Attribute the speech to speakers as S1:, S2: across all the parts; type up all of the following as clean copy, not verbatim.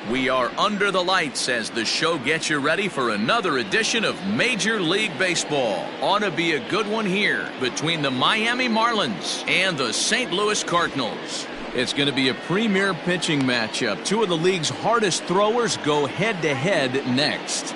S1: We are under the lights as the show gets you ready for another edition of Major League Baseball. Ought to be a good one here between the Miami Marlins and the St. Louis Cardinals. It's going to be a premier pitching matchup. Two of the league's hardest throwers go head-to-head next.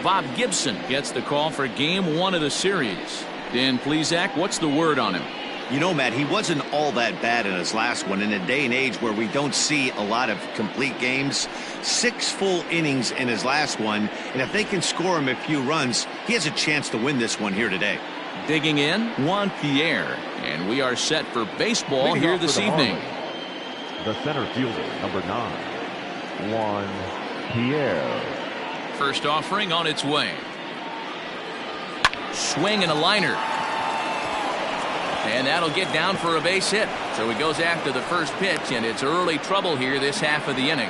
S1: Bob Gibson gets the call for game one of the series. Dan Plesac, what's the word on him?
S2: You know, Matt, he wasn't all that bad in his last one. In a day and age where we don't see a lot of complete games, 6 full innings in his last one, and if they can score him a few runs, he has a chance to win this one here today.
S1: Digging in, Juan Pierre, and we are set for baseball here this evening.
S3: The center fielder, number 9, Juan Pierre.
S1: First offering on its way. Swing and a liner. And that'll get down for a base hit. So he goes after the first pitch, and it's early trouble here this half of the inning.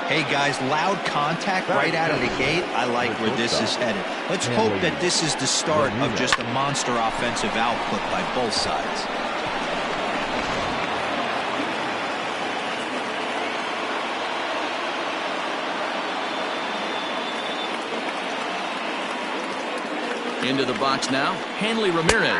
S4: Hey guys, loud contact right out of the gate. I like where this is headed. Let's hope that this is the start of just a monster offensive output by both sides.
S1: Into the box now, Hanley Ramirez,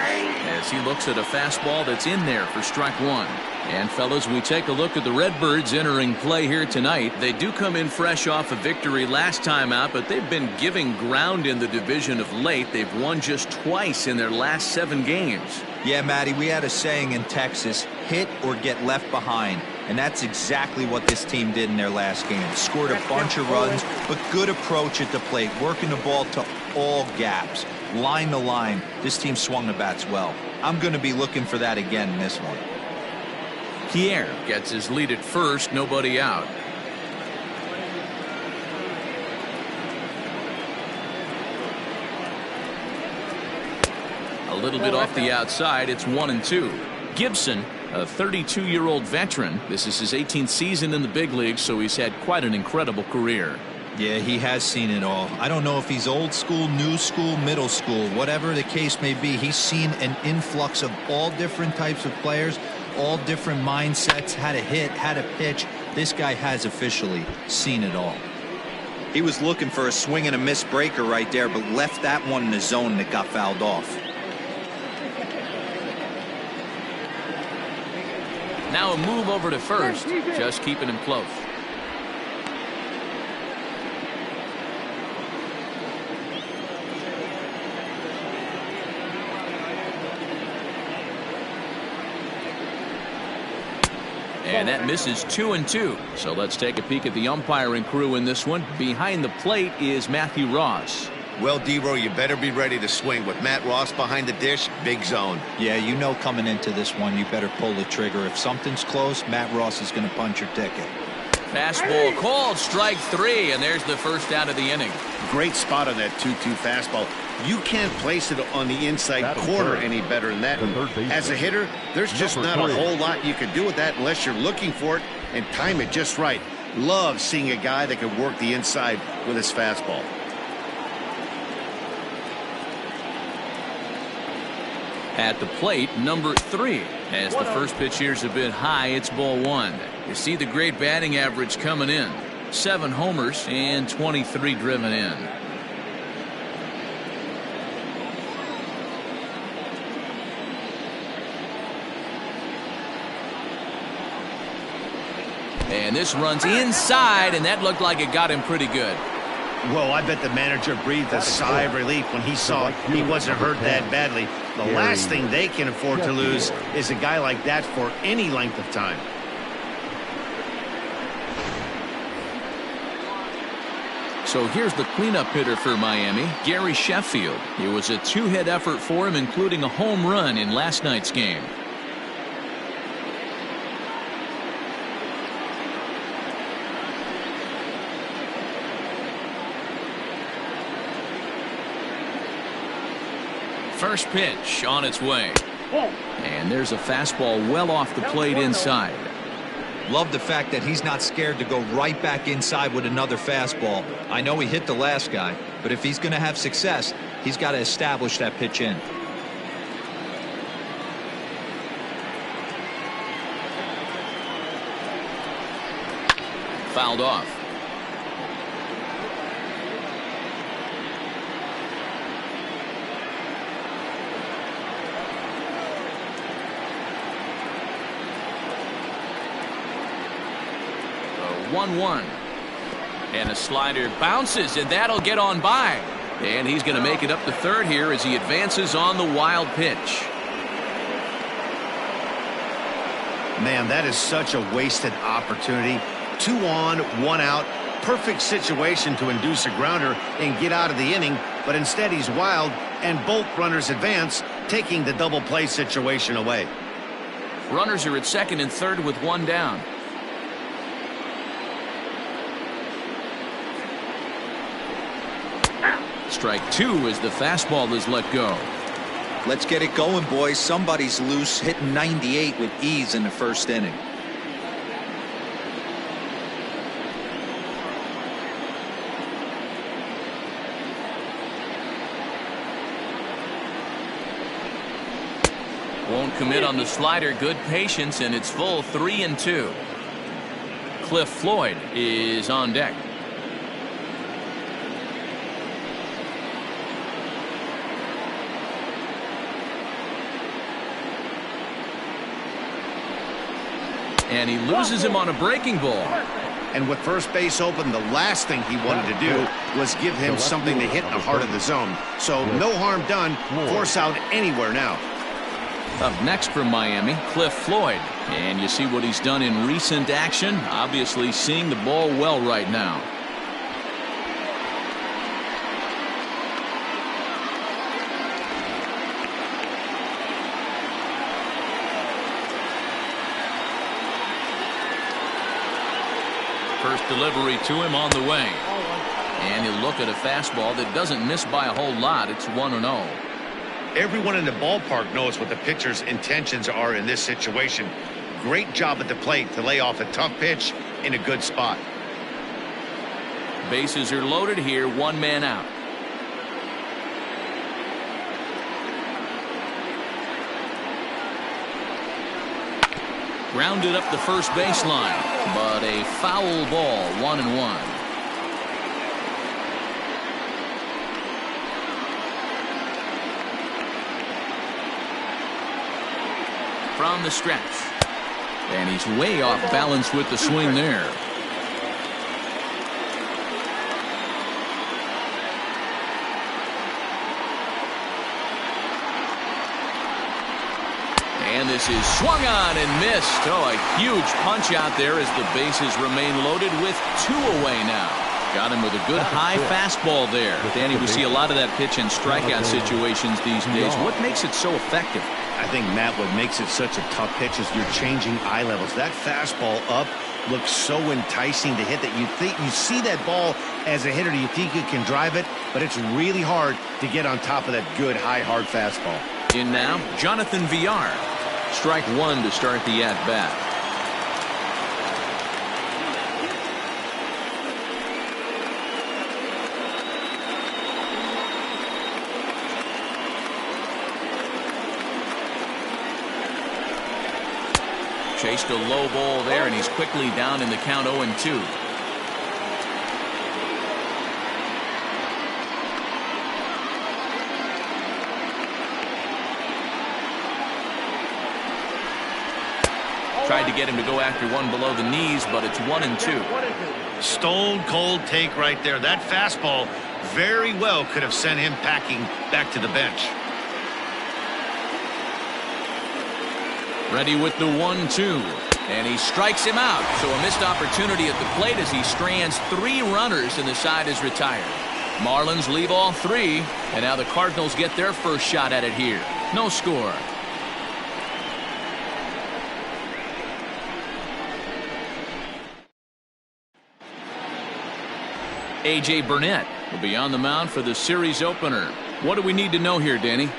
S1: as he looks at a fastball that's in there for strike one. And fellas, we take a look at the Redbirds entering play here tonight. They do come in fresh off a victory last time out, but they've been giving ground in the division of late. They've won just twice in their last 7 games.
S4: Yeah, Matty, we had a saying in Texas, hit or get left behind. And that's exactly what this team did in their last game. Scored a bunch of runs, but good approach at the plate, working the ball to all gaps. Line to line, this team swung the bats well. I'm going to be looking for that again in this one.
S1: Pierre gets his lead at first, nobody out. A little bit off the outside, it's 1-2. Gibson, a 32-year-old veteran. This is his 18th season in the big leagues, so he's had quite an incredible career.
S4: Yeah, he has seen it all. I don't know if he's old school, new school, middle school, whatever the case may be. He's seen an influx of all different types of players, all different mindsets, how to hit, how to pitch. This guy has officially seen it all. He was looking for a swing and a miss breaker right there, but left that one in the zone that got fouled off.
S1: Now a move over to first, just keeping him close. And that misses 2-2. So let's take a peek at the umpiring crew in this one. Behind the plate is Matthew Ross.
S2: Well, D-Row, you better be ready to swing. With Matt Ross behind the dish, big zone.
S4: Yeah, you know coming into this one, you better pull the trigger. If something's close, Matt Ross is going to punch your ticket.
S1: Fastball called, strike 3, and there's the first out of the inning.
S2: Great spot on that 2-2 fastball. You can't place it on the inside corner any better than that. And as a hitter, there's just not a whole lot you can do with that unless you're looking for it and time it just right. Love seeing a guy that can work the inside with his fastball.
S1: At the plate, number 3. As the first pitch here's a bit high, it's ball 1. You see the great batting average coming in. 7 homers and 23 driven in. And this runs inside, and that looked like it got him pretty good.
S2: Well, I bet the manager breathed a sigh of relief when he saw he wasn't hurt that badly. The last thing they can afford to lose is a guy like that for any length of time.
S1: So here's the cleanup hitter for Miami, Gary Sheffield. It was a 2-hit effort for him, including a home run in last night's game. First pitch on its way. And there's a fastball well off the plate inside.
S4: Love the fact that he's not scared to go right back inside with another fastball. I know he hit the last guy, but if he's going to have success, he's got to establish that pitch in.
S1: fouled off. The 1-1. And a slider bounces, and that'll get on by. And he's going to make it up to third here as he advances on the wild pitch.
S2: Man, that is such a wasted opportunity. 2 on, 1 out. Perfect situation to induce a grounder and get out of the inning, but instead he's wild, and both runners advance, taking the double play situation away.
S1: Runners are at second and third with 1 down. Strike 2 as the fastball is let go.
S4: Let's get it going, boys. Somebody's loose, hitting 98 with ease in the first inning.
S1: Won't commit on the slider. Good patience, and it's full 3-2. Cliff Floyd is on deck. And he loses him on a breaking ball.
S2: And with first base open, the last thing he wanted to do was give him something to hit in the heart of the zone. So no harm done. Force out anywhere now.
S1: Up next from Miami, Cliff Floyd. And you see what he's done in recent action. Obviously seeing the ball well right now. First delivery to him on the way. And he'll look at a fastball that doesn't miss by a whole lot. It's 1-0.
S2: Everyone in the ballpark knows what the pitcher's intentions are in this situation. Great job at the plate to lay off a tough pitch in a good spot.
S1: Bases are loaded here. 1 man out. Grounded up the first baseline, but a foul ball. 1-1. From the stretch, and he's way off balance with the swing there. And this is swung on and missed. Oh, a huge punch out there as the bases remain loaded with 2 away now. Got him with a good high fastball there. Danny, we see a lot of that pitch in strikeout situations these days. What makes it so effective?
S2: I think, Matt, what makes it such a tough pitch is you're changing eye levels. That fastball up looks so enticing to hit that you see that ball as a hitter, you think you can drive it, but it's really hard to get on top of that good high hard fastball.
S1: In now, Jonathan Villar. Strike 1 to start the at-bat. Chased a low ball there, and he's quickly down in the count 0-2. Tried to get him to go after one below the knees, but it's 1-2.
S2: Stone cold take right there. That fastball very well could have sent him packing back to the bench.
S1: Ready with the 1-2, and he strikes him out. So a missed opportunity at the plate as he strands 3 runners, and the side is retired. Marlins leave all 3, and now the Cardinals get their first shot at it here. No score. A.J. Burnett will be on the mound for the series opener. What do we need to know here, Danny?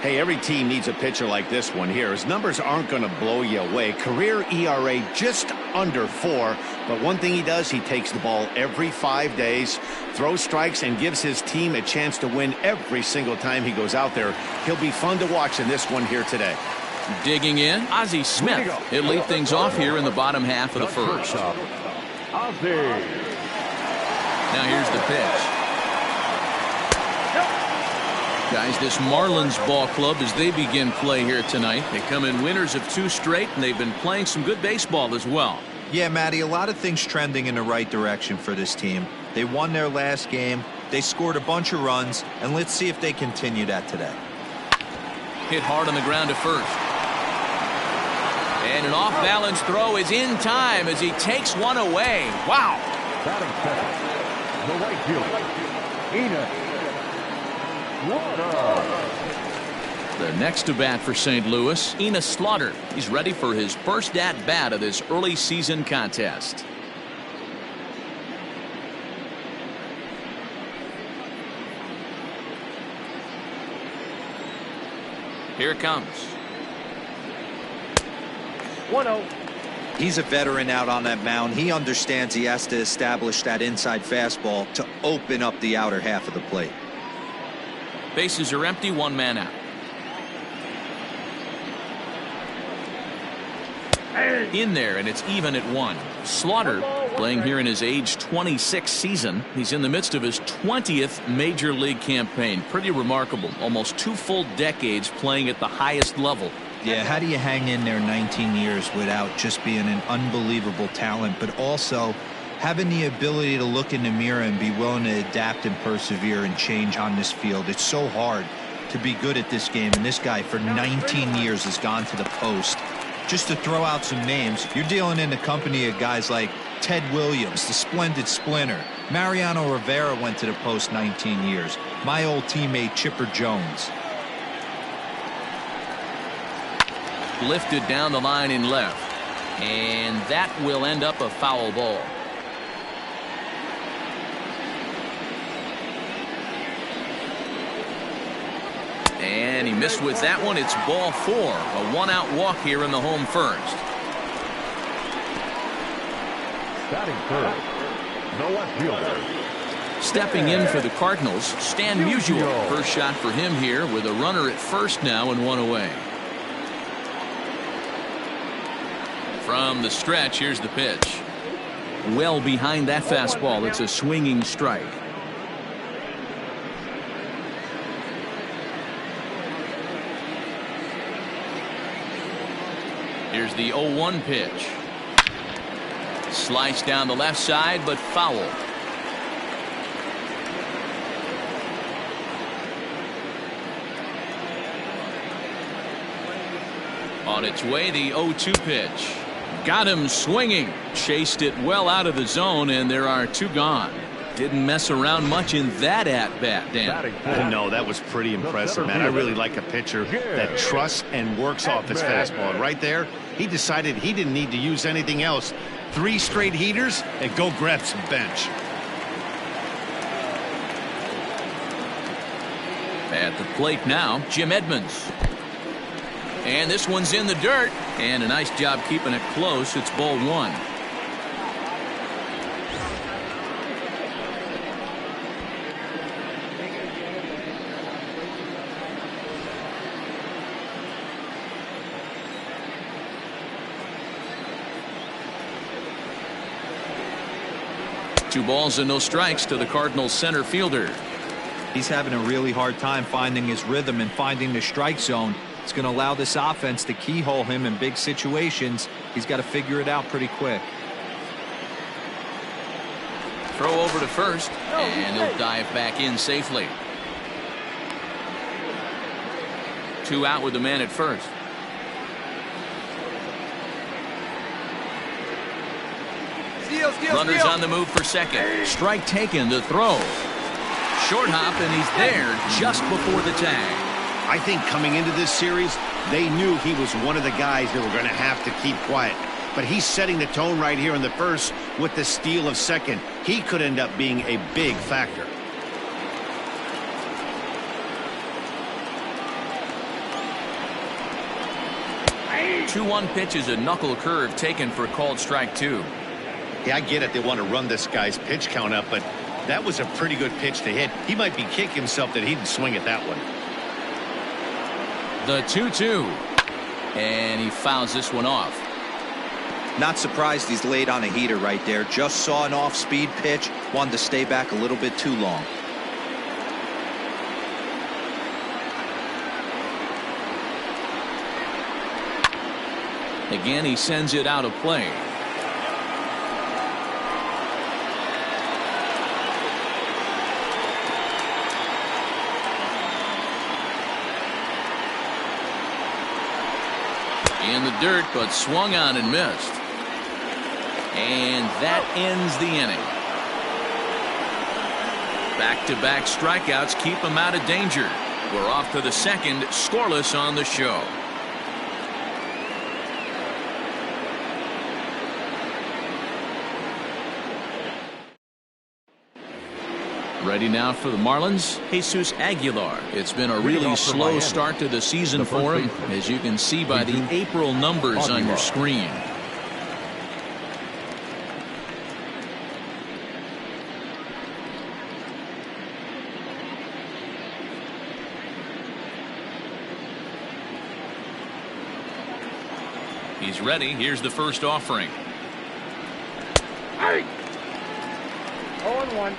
S2: Hey, every team needs a pitcher like this one here. His numbers aren't going to blow you away. Career ERA just under 4. But one thing he does, he takes the ball every 5 days, throws strikes, and gives his team a chance to win every single time he goes out there. He'll be fun to watch in this one here today.
S1: Digging in, Ozzie Smith. He'll lead things off here in the bottom half of the first.
S3: Ozzie.
S1: Now here's the pitch. Guys, this Marlins ball club, as they begin play here tonight, they come in winners of 2 straight, and they've been playing some good baseball as well.
S4: Yeah, Matty, a lot of things trending in the right direction for this team. They won their last game, they scored a bunch of runs, and let's see if they continue that today.
S1: Hit hard on the ground to first. And an off-balance throw is in time as he takes one away. Wow.
S3: Batting second, the right fielder, Slaughter.
S1: The next to bat for St. Louis, Enos Slaughter. He's ready for his first at-bat of this early season contest. Here it comes.
S3: 1-0.
S4: He's a veteran out on that mound. He understands he has to establish that inside fastball to open up the outer half of the plate.
S1: Bases are empty, 1 man out. In there, and it's even at 1. Slaughter playing here in his age 26 season. He's in the midst of his 20th major league campaign. Pretty remarkable. Almost 2 full decades playing at the highest level.
S4: Yeah, how do you hang in there 19 years without just being an unbelievable talent, but also having the ability to look in the mirror and be willing to adapt and persevere and change on this field? It's so hard to be good at this game, and this guy for 19 years has gone to the post. Just to throw out some names, you're dealing in the company of guys like Ted Williams, the splendid splinter. Mariano Rivera went to the post 19 years. My old teammate Chipper Jones.
S1: Lifted down the line in left, and that will end up a foul ball. And he missed with that one. It's ball 4. A 1-out walk here in the home first.
S3: Batting third, the left fielder.
S1: Stepping in for the Cardinals, Stan Musial. First shot for him here with a runner at first now and 1 away. From the stretch, here's the pitch. Well behind that fastball. It's a swinging strike. Here's the 0-1 pitch. Sliced down the left side, but foul. On its way, the 0-2 pitch. Got him swinging. Chased it well out of the zone, and there are 2 gone. Didn't mess around much in that at-bat, Dan.
S2: No, that was pretty impressive, man. I really like a pitcher that trusts and works off his fastball. And right there, he decided he didn't need to use anything else. 3 straight heaters and go grab some bench.
S1: At the plate now, Jim Edmonds. And this one's in the dirt. And a nice job keeping it close. It's ball 1. Two balls and no strikes to the Cardinals center fielder.
S4: He's having a really hard time finding his rhythm and finding the strike zone. It's going to allow this offense to keyhole him in big situations. He's got to figure it out pretty quick.
S1: Throw over to first, and he'll dive back in safely. 2 out with the man at first. Runners on the move for second. Strike taken, the throw. Short hop, and he's there just before the tag.
S2: I think coming into this series, they knew he was one of the guys that were going to have to keep quiet. But he's setting the tone right here in the first with the steal of second. He could end up being a big factor.
S1: The 2-1 pitch is a knuckle curve taken for called strike 2.
S2: Yeah, I get it. They want to run this guy's pitch count up, but that was a pretty good pitch to hit. He might be kicking himself that he didn't swing at that one.
S1: The 2-2. And he fouls this one off.
S4: Not surprised he's laid on a heater right there. Just saw an off-speed pitch, wanted to stay back a little bit too long.
S1: Again, he sends it out of play. In the dirt, but swung on and missed. And that ends the inning. Back-to-back strikeouts keep him out of danger. We're off to the second, scoreless on the show. Ready now for the Marlins, Jesus Aguilar. It's been a really slow start to the season for him, as you can see by the April numbers on your screen. He's ready. Here's the first offering.
S3: 0-1.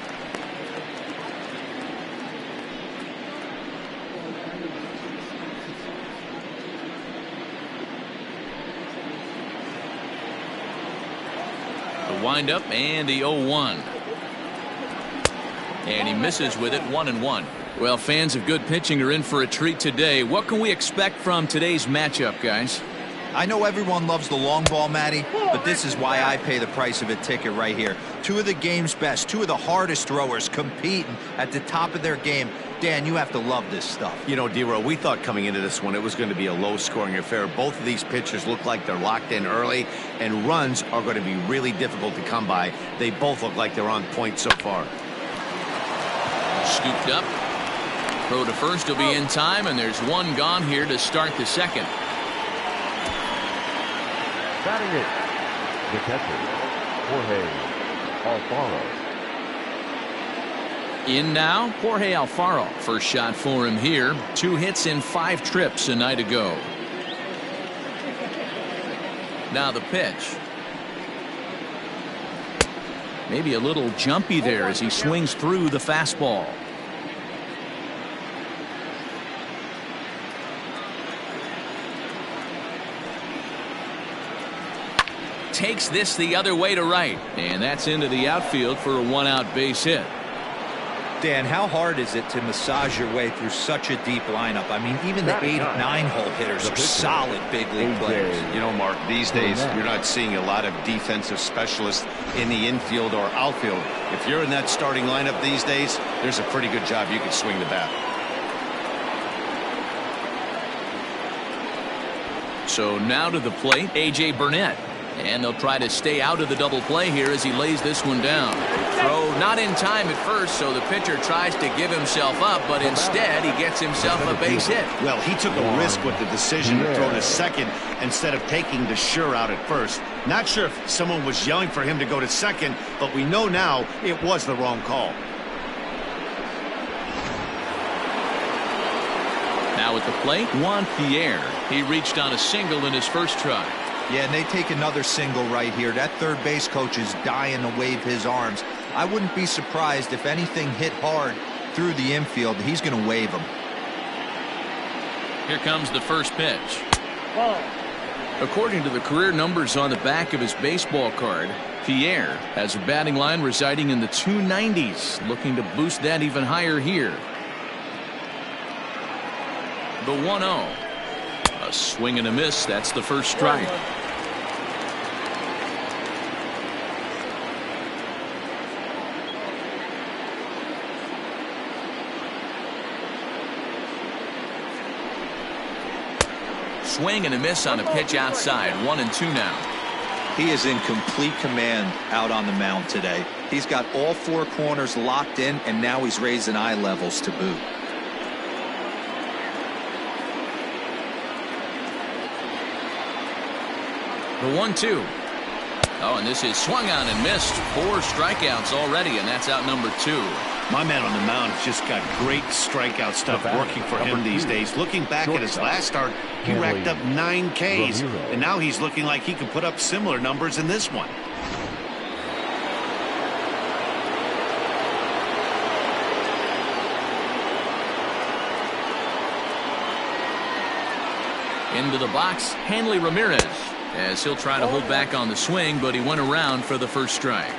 S1: Wind-up and the 0-1. And he misses with it, 1-1. Well, fans of good pitching are in for a treat today. What can we expect from today's matchup, guys?
S4: I know everyone loves the long ball, Matty, but this is why I pay the price of a ticket right here. Two of the game's best, two of the hardest throwers competing at the top of their game. Dan, you have to love this stuff.
S2: You know, D-Row, we thought coming into this one it was going to be a low-scoring affair. Both of these pitchers look like they're locked in early, and runs are going to be really difficult to come by. They both look like they're on point so far.
S1: Scooped up. Throw to first will be in time, and there's one gone here to start the second.
S3: Batting it, the catcher, Jorge Alfaro.
S1: In now, Jorge Alfaro. First shot for him here. 2 hits in 5 trips a night ago. Now the pitch. Maybe a little jumpy there as he swings through the fastball. Takes this the other way to right, and that's into the outfield for a 1-out base hit.
S4: Dan, how hard is it to massage your way through such a deep lineup? I mean, even the 8 and 9 hole hitters are solid big league players.
S2: You know, Mark, these days you're not seeing a lot of defensive specialists in the infield or outfield. If you're in that starting lineup these days, there's a pretty good job you can swing the bat.
S1: So now to the plate, A.J. Burnett. And they'll try to stay out of the double play here as he lays this one down. Throw not in time at first, so the pitcher tries to give himself up, but instead he gets himself a base hit.
S2: Well, he took a risk with the decision to throw to second instead of taking the sure out at first. Not sure if someone was yelling for him to go to second, but we know now it was the wrong call.
S1: Now at the plate, Juan Pierre. He reached on a single in his first try.
S4: Yeah, and they take another single right here. That third base coach is dying to wave his arms. I wouldn't be surprised if anything hit hard through the infield. He's going to wave them.
S1: Here comes the first pitch. According to the career numbers on the back of his baseball card, Pierre has a batting line residing in the 290s, looking to boost that even higher here. The 1-0. A swing and a miss. That's the first strike. Swing and a miss on a pitch outside. 1-2 now.
S4: He is in complete command out on the mound today. He's got all 4 corners locked in, and now he's raising eye levels to boot.
S1: The 1-2. Oh, and this is swung on and missed. 4 strikeouts already, and that's out number 2.
S2: My man on the mound has just got great strikeout stuff working for him these days. Looking back at his last start, he racked up 9 Ks, and now he's looking like he can put up similar numbers in this one.
S1: Into the box, Hanley Ramirez, as he'll try to hold back on the swing, but he went around for the first strike.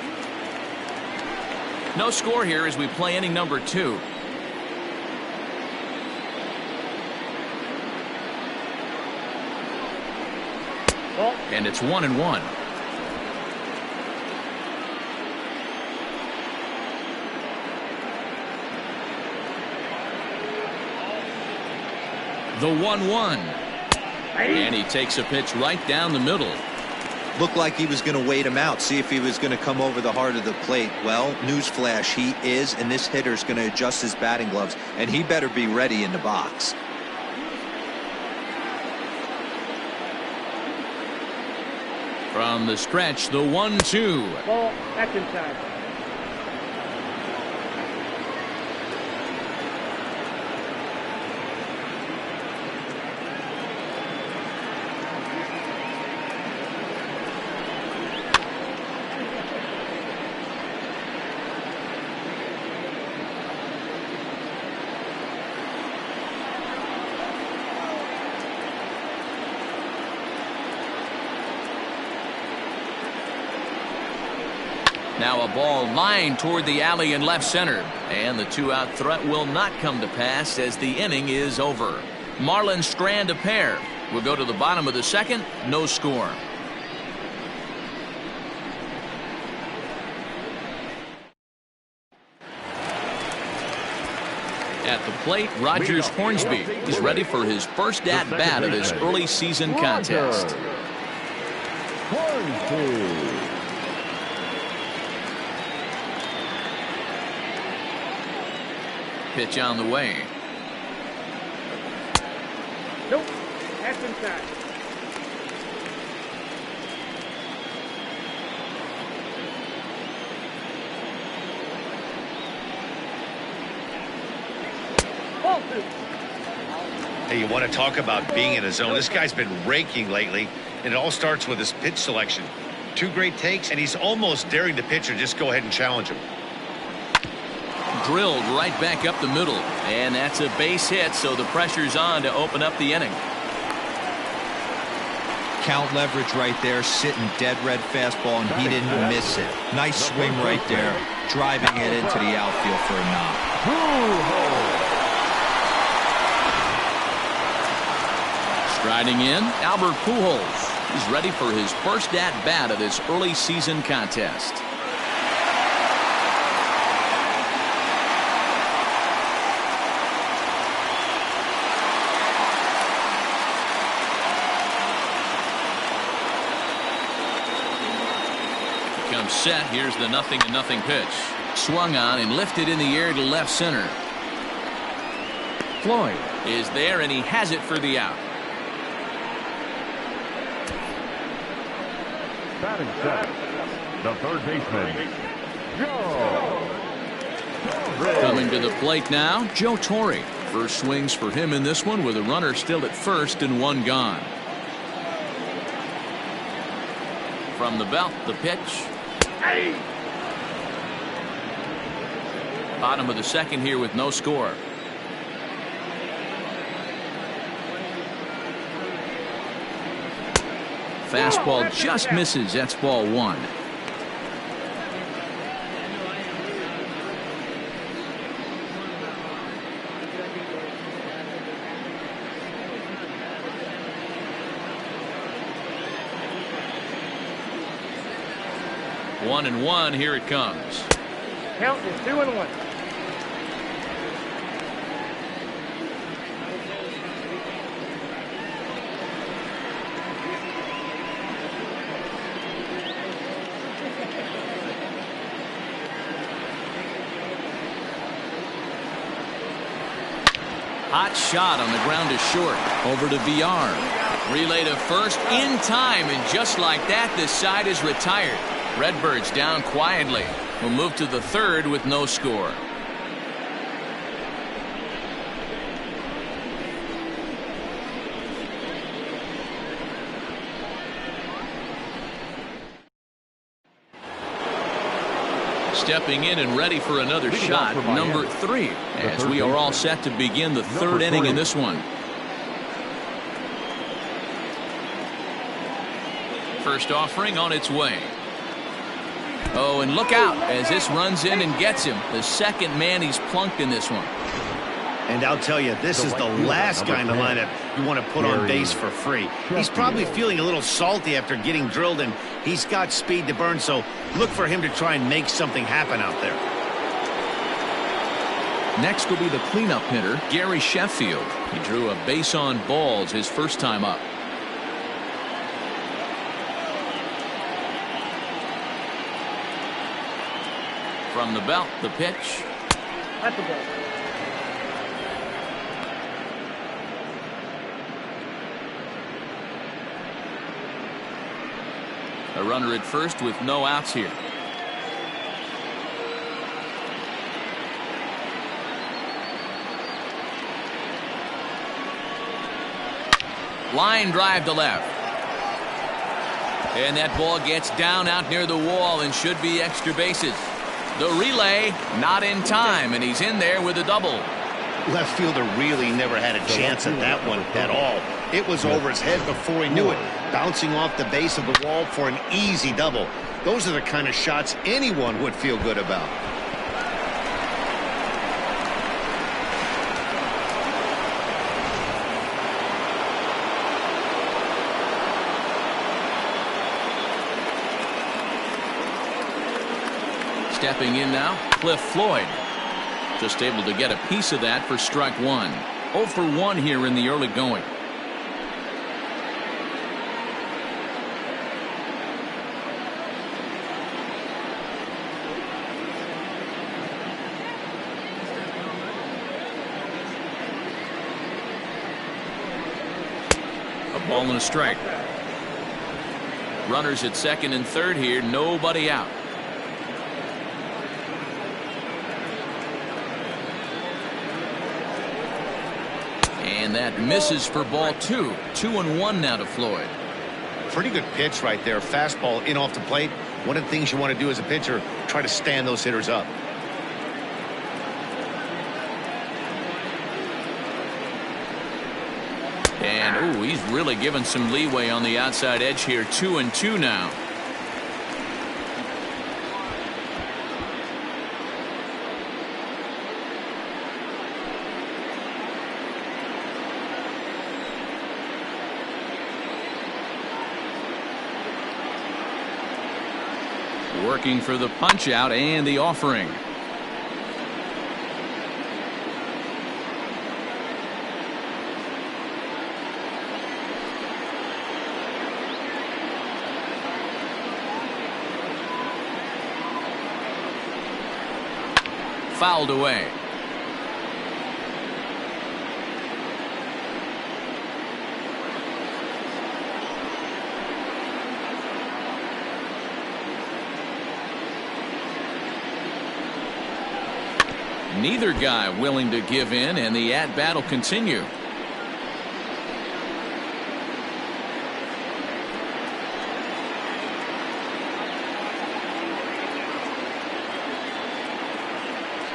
S1: No score here as we play inning number 2. And it's 1-1. The 1-1. And he takes a pitch right down the middle.
S4: Looked like he was going to wait him out, see if he was going to come over the heart of the plate. Well, newsflash, he is, and this hitter's going to adjust his batting gloves, and he better be ready in the box.
S1: From the stretch, the 1-2.
S5: Ball, back inside.
S1: Now a ball lined toward the alley in left center. And the 2-out threat will not come to pass as the inning is over. Marlins strand a pair. We'll go to the bottom of the second. No score. At the plate, Rogers Hornsby is ready for his first at-bat of this early season contest. Pitch on the way.
S5: Nope. That's inside. Ball 2.
S2: Hey, you want to talk about being in a zone? This guy's been raking lately, and it all starts with his pitch selection. 2 great takes, and he's almost daring the pitcher just go ahead and challenge him.
S1: Drilled right back up the middle, and that's a base hit, so the pressure's on to open up the inning.
S4: Count leverage right there, sitting dead red fastball, and he didn't miss it. Nice swing right there, driving it into the outfield for a knock.
S1: Striding in, Albert Pujols. He's ready for his first at-bat of this early season contest. Set. Here's the 0-0 pitch. Swung on and lifted in the air to left center. Floyd is there, and he has it for the out.
S3: Batting set, the third baseman, Joe.
S1: Coming to the plate now, Joe Torre. First swings for him in this one with a runner still at first and 1 gone. From the belt, the pitch. Bottom of the second here with no score. Fastball just misses. That's ball 1. One and 1. Here it comes.
S5: Count is 2-1.
S1: Hot shot on the ground to short. Over to VR. Relay to first in time, and just like that, this side is retired. Redbirds down quietly. We'll move to the third with no score. stepping in and ready for another shot, number 3, as we are all set to begin the third inning in this one. First offering on its way. Oh, and look out as this runs in and gets him. The second man he's plunked in this one.
S2: And I'll tell you, this is the last guy in the lineup you want to put on base for free. He's probably feeling a little salty after getting drilled, and he's got speed to burn, so look for him to try and make something happen out there.
S1: Next will be the cleanup hitter, Gary Sheffield. He drew a base on balls his first time up. From the belt, the pitch.
S5: At the ball.
S1: A runner at first with no outs here. Line drive to left. And that ball gets down out near the wall and should be extra bases. The relay not in time, and he's in there with a double.
S2: Left fielder really never had a chance at that one at all. It was over his head before he knew it, bouncing off the base of the wall for an easy double. Those are the kind of shots anyone would feel good about.
S1: Stepping in now, Cliff Floyd. Just able to get a piece of that for strike 1. 0 for 1 here in the early going. A ball and a strike. Runners at second and third here, nobody out. And that misses for ball 2. 2-1 now to Floyd.
S2: Pretty good pitch right there. Fastball in off the plate. One of the things you want to do as a pitcher, try to stand those hitters up.
S1: And, ooh, he's really given some leeway on the outside edge here. 2-2 now. Working for the punch out and the offering. Fouled away. Neither guy willing to give in, and the at-bat will continue.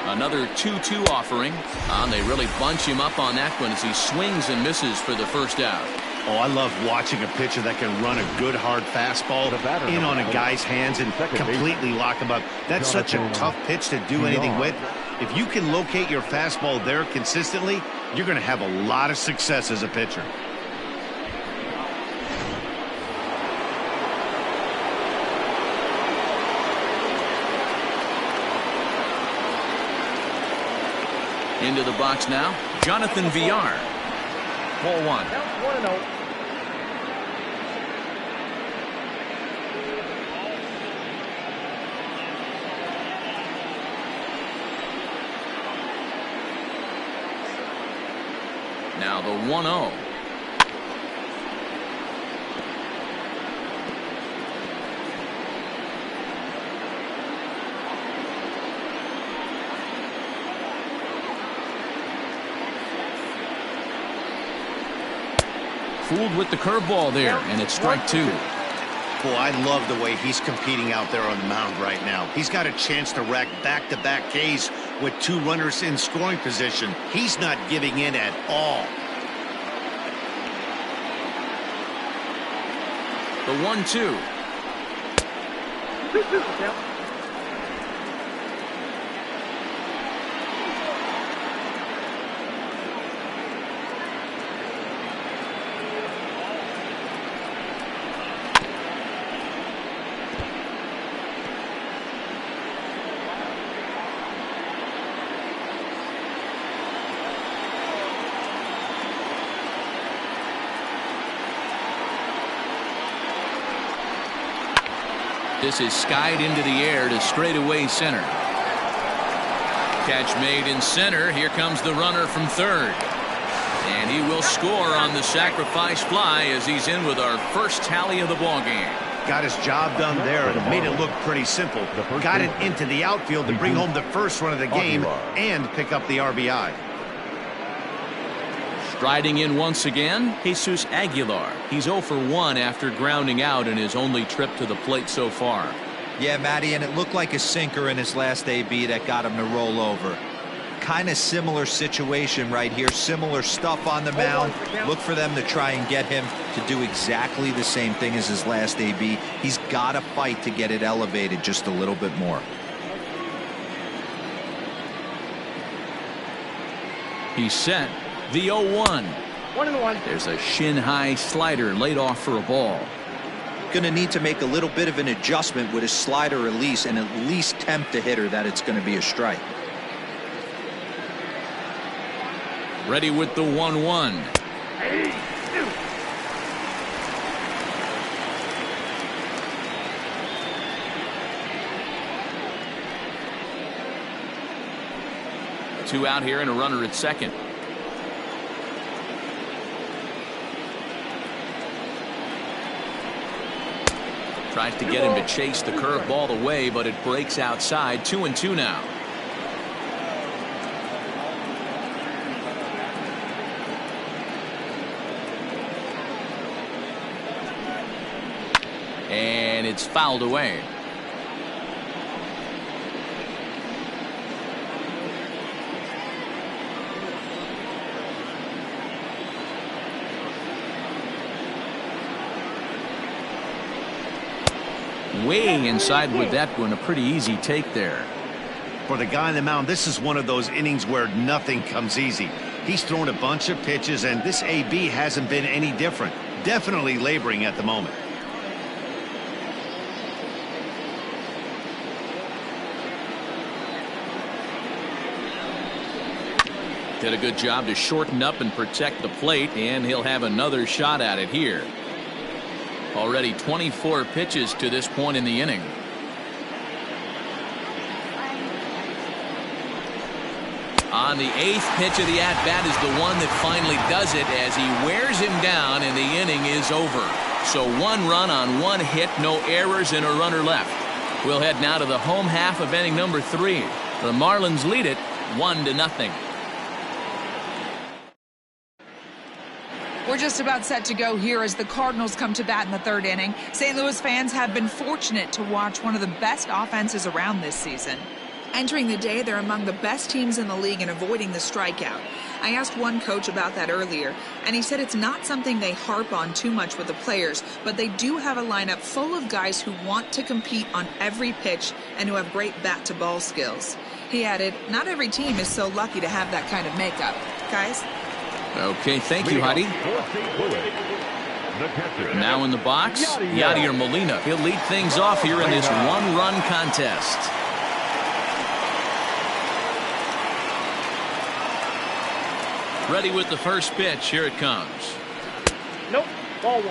S1: Another 2-2 offering. And they really bunch him up on that one as he swings and misses for the first out.
S2: Oh, I love watching a pitcher that can run a good hard fastball in on a guy's hands and completely lock him up. That's such a tough pitch to do anything with. If you can locate your fastball there consistently, you're going to have a lot of success as a pitcher.
S1: Into the box now, Jonathan Villar. Ball 1.
S5: 1-0.
S1: Now the 1-0. Fooled with the curveball there, and it's strike 2.
S2: Boy, I love the way he's competing out there on the mound right now. He's got a chance to rack back-to-back Ks with 2 runners in scoring position. He's not giving in at all.
S1: The 1-2.
S5: 2-2 count.
S1: This is skied into the air to straightaway center. Catch made in center. Here comes the runner from third. And he will score on the sacrifice fly as he's in with our first tally of the ballgame.
S2: Got his job done there and made it look pretty simple. Got it into the outfield to bring home the first run of the game and pick up the RBI.
S1: Striding in once again, Jesus Aguilar. He's 0 for 1 after grounding out in his only trip to the plate so far.
S4: Yeah, Matty, and it looked like a sinker in his last AB that got him to roll over. Kind of similar situation right here. Similar stuff on the mound. Look for them to try and get him to do exactly the same thing as his last AB. He's got to fight to get it elevated just a little bit more.
S1: He's set. The 0-1.
S5: 1-1.
S1: There's a shin-high slider laid off for a ball.
S4: Going to need to make a little bit of an adjustment with his slider release and at least tempt the hitter that it's going to be a strike.
S1: Ready with the 1-1. Two out here and a runner at second. Tries to get him to chase the curveball away, but it breaks outside. 2-2 now. And it's fouled away. Way inside with that one. A pretty easy take there.
S2: For the guy on the mound, this is one of those innings where nothing comes easy. He's thrown a bunch of pitches, and this AB hasn't been any different. Definitely laboring at the moment.
S1: Did a good job to shorten up and protect the plate, and he'll have another shot at it here. Already 24 pitches to this point in the inning. On the 8th pitch of the at-bat is the one that finally does it as he wears him down, and the inning is over. So 1 run on 1 hit, no errors, and a runner left. We'll head now to the home half of inning number 3. The Marlins lead it 1-0.
S6: We're just about set to go here as the Cardinals come to bat in the 3rd inning. St. Louis fans have been fortunate to watch one of the best offenses around this season. Entering the day, they're among the best teams in the league in avoiding the strikeout. I asked one coach about that earlier, and he said it's not something they harp on too much with the players, but they do have a lineup full of guys who want to compete on every pitch and who have great bat-to-ball skills. He added, not every team is so lucky to have that kind of makeup. Guys?
S1: Okay, thank you, Heidi. Now in the box, Yadier Molina. He'll lead things off here in this 1-run contest. Ready with the first pitch. Here it comes.
S5: Nope. Ball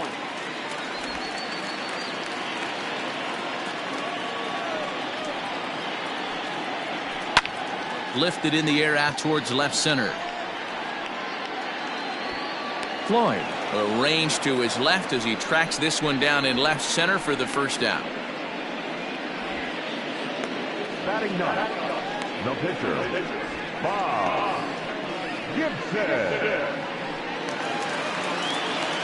S5: 1.
S1: Lifted in the air out towards left center. Floyd arranged to his left as he tracks this one down in left center for the first out.
S3: Batting ninth, the pitcher, Bob Gibson.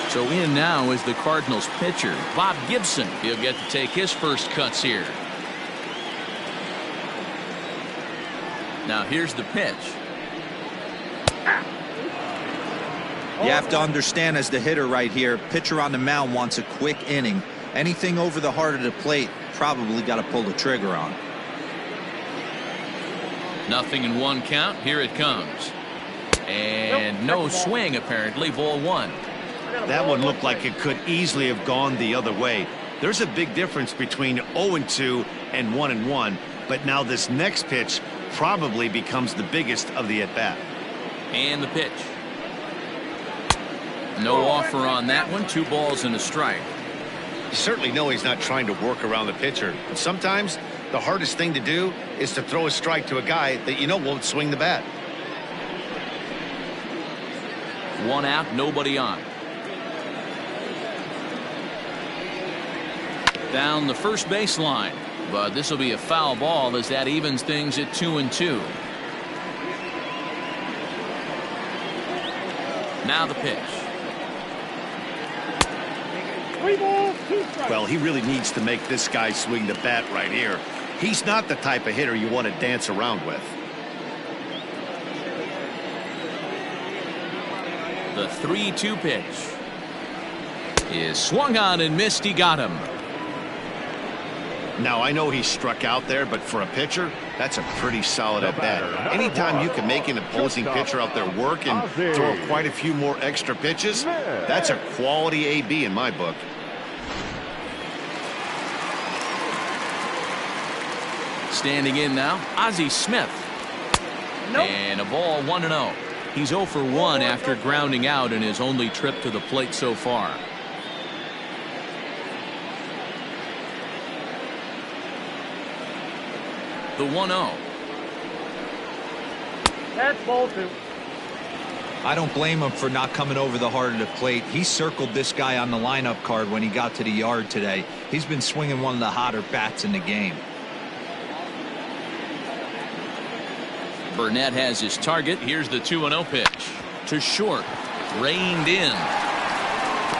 S1: So in now is the Cardinals pitcher, Bob Gibson. He'll get to take his first cuts here. Now here's the pitch.
S4: You have to understand, as the hitter right here, pitcher on the mound wants a quick inning. Anything over the heart of the plate, probably got to pull the trigger on.
S1: 0-1 count. Here it comes. And no swing, apparently. Ball 1.
S2: That one looked like it could easily have gone the other way. There's a big difference between 0-2 and 1-1, but now this next pitch probably becomes the biggest of the at-bat.
S1: And the pitch. No offer on that one. 2 balls and a strike.
S2: You certainly know he's not trying to work around the pitcher. But sometimes the hardest thing to do is to throw a strike to a guy that you know won't swing the bat.
S1: 1 out, nobody on. Down the first baseline, but this will be a foul ball as that evens things at 2-2. Now the pitch.
S5: 3 balls, 2 strikes.
S2: Well, he really needs to make this guy swing the bat right here. He's not the type of hitter you want to dance around with.
S1: The 3-2 pitch is swung on and missed. He got him.
S2: Now, I know he struck out there, but for a pitcher, that's a pretty solid at bat. Anytime you can make an opposing pitcher out there work and throw quite a few more extra pitches, that's a quality AB in my book.
S1: Standing in now, Ozzie Smith. And a ball 1-0. He's 0 for 1 after grounding out in his only trip to the plate so far. The 1-0.
S5: That's ball 2.
S4: I don't blame him for not coming over the heart of the plate. He circled this guy on the lineup card when he got to the yard today. He's been swinging one of the hotter bats in the game.
S1: Burnett has his target. Here's the 2-0 pitch to short. Reined in.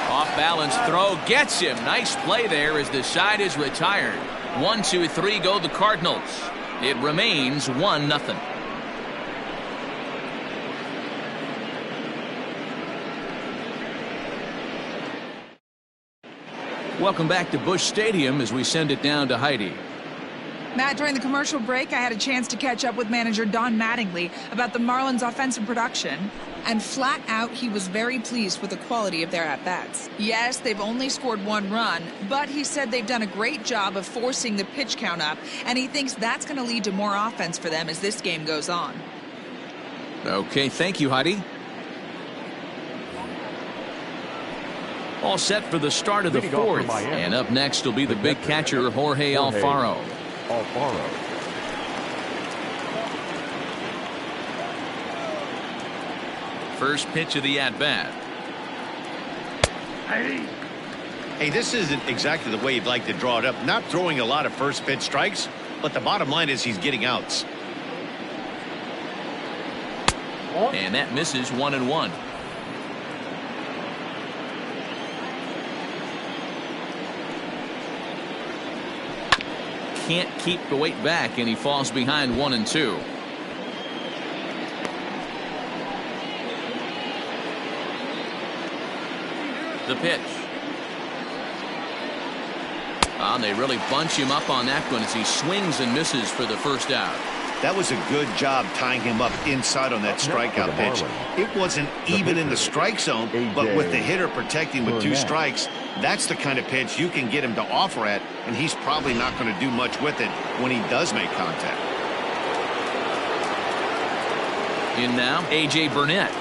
S1: Off balance throw gets him. Nice play there as the side is retired. 1-2-3 go the Cardinals. It remains 1-0. Welcome back to Busch Stadium as we send it down to Heidi.
S6: Matt, during the commercial break, I had a chance to catch up with manager Don Mattingly about the Marlins' offensive production. And flat out, he was very pleased with the quality of their at-bats. Yes, they've only scored 1 run, but he said they've done a great job of forcing the pitch count up, and he thinks that's going to lead to more offense for them as this game goes on.
S1: Okay, thank you, Heidi. All set for the start of the 4th. And up next will be the big catcher, Jorge Alfaro. First pitch of the at-bat.
S2: Hey, this isn't exactly the way you'd like to draw it up. Not throwing a lot of first pitch strikes, but the bottom line is he's getting outs.
S1: And that misses 1-1. Can't keep the weight back, and he falls behind 1-2. The pitch. And they really bunch him up on that one as he swings and misses for the first out.
S2: That was a good job tying him up inside on that strikeout pitch. It wasn't even in the strike zone, but with the hitter protecting with 2 strikes, that's the kind of pitch you can get him to offer at, and he's probably not going to do much with it when he does make contact.
S1: In now, A.J. Burnett.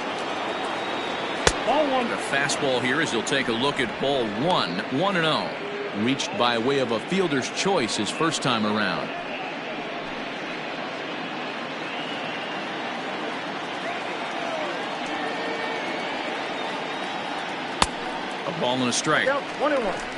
S5: Ball 1.
S1: The fastball here as he'll take a look at ball 1, 1-0. Reached by way of a fielder's choice his first time around. A ball and a strike.
S5: Yep, 1-1.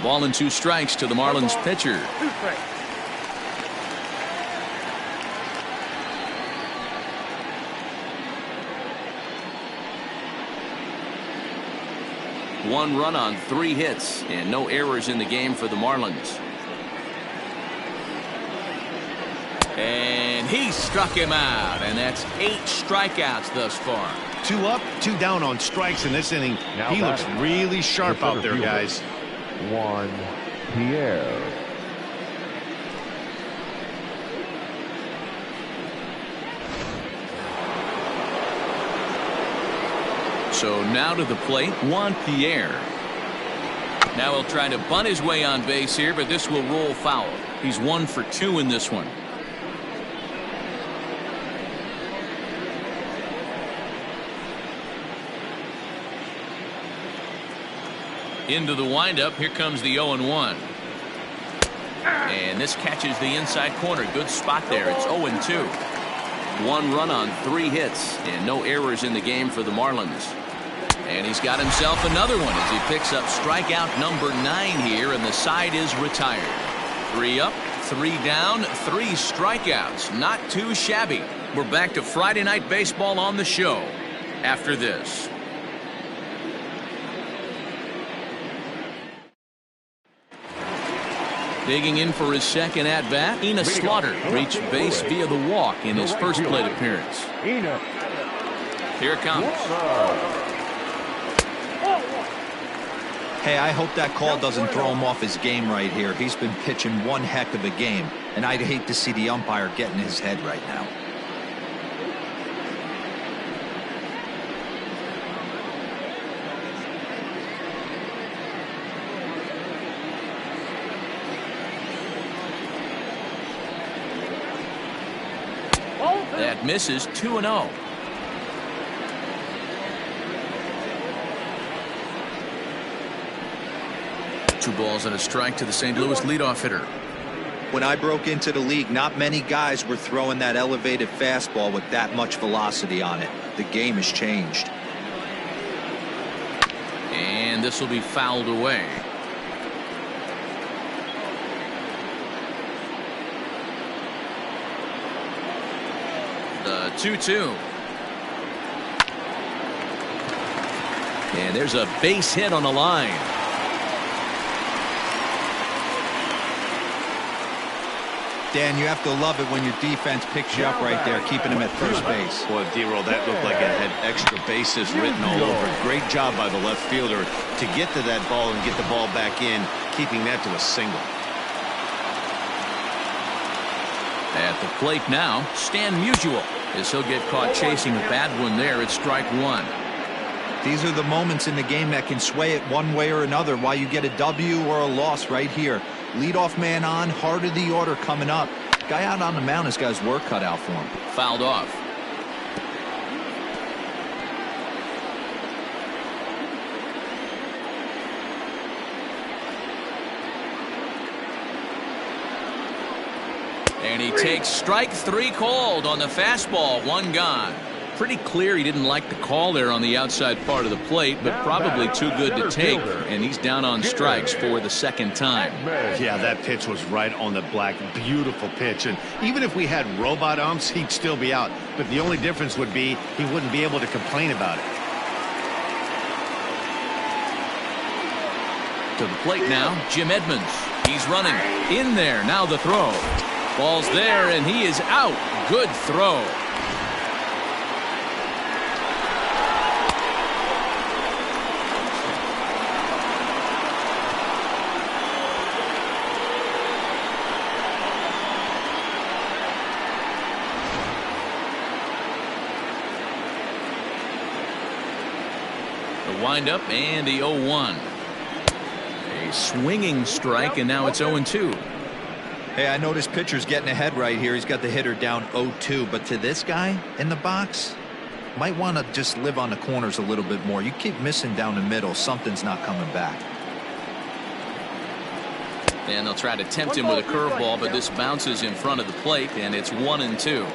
S1: ball and 2 strikes to the Marlins pitcher.
S5: 2 strikes.
S1: One run on 3 hits and no errors in the game for the Marlins. And he struck him out, and that's 8 strikeouts thus far.
S2: 2 up, 2 down on strikes in this inning.
S3: Now
S2: He looks
S3: batting.
S2: really sharp out there, guys.
S3: 1, Pierre.
S1: So now to the plate, Juan Pierre. Now he'll try to bunt his way on base here, but this will roll foul. He's 1 for 2 in this one. Into the windup. Here comes the 0-1. And this catches the inside corner. Good spot there. It's 0-2. 1 run on 3 hits and no errors in the game for the Marlins. And he's got himself another one as he picks up strikeout number 9 here, and the side is retired. 3 up, 3 down, 3 strikeouts. Not too shabby. We're back to Friday Night Baseball on the show after this. Digging in for his second at-bat, Ina Slaughter reached base via the walk in his first plate appearance. Here it comes.
S4: Hey, I hope that call doesn't throw him off his game right here. He's been pitching one heck of a game, and I'd hate to see the umpire get in his head right now.
S1: That misses. 2-0. Two balls and a strike to the St. Louis leadoff hitter.
S4: When I broke into the league, not many guys were throwing that elevated fastball with that much velocity on it. The game has changed.
S1: And this will be fouled away. The 2-2. And there's a base hit on the line.
S4: Dan, you have to love it when your defense picks you up right there, keeping him at first base.
S2: Boy, D-Roll, that looked like it had extra bases written all over it. Great job by the left fielder to get to that ball and get the ball back in, keeping that to a single.
S1: At the plate now, Stan Musial, as he'll get caught chasing a bad one there. It's strike 1.
S4: These are the moments in the game that can sway it one way or another, why you get a W or a loss right here. Leadoff man on, heart of the order coming up. Guy out on the mound has got his work cut out for him.
S1: Fouled off. And he takes strike 3 called on the fastball. 1 gone. Pretty clear he didn't like the call there on the outside part of the plate, but probably too good to take, and he's down on strikes for the second time.
S2: Yeah, that pitch was right on the black. Beautiful pitch, and even if we had robot umps, he'd still be out, but the only difference would be he wouldn't be able to complain about it.
S1: To the plate now, Jim Edmonds. He's running in there. Now the throw. Ball's there, and he is out. Good throw. Windup and the 0-1. A swinging strike, and now it's 0-2.
S4: Hey, I know this pitcher's getting ahead right here. He's got the hitter down 0-2, but to this guy in the box, might want to just live on the corners a little bit more. You keep missing down the middle, something's not coming back.
S1: And they'll try to tempt him with a curveball, but this bounces in front of the plate, and it's 1-2.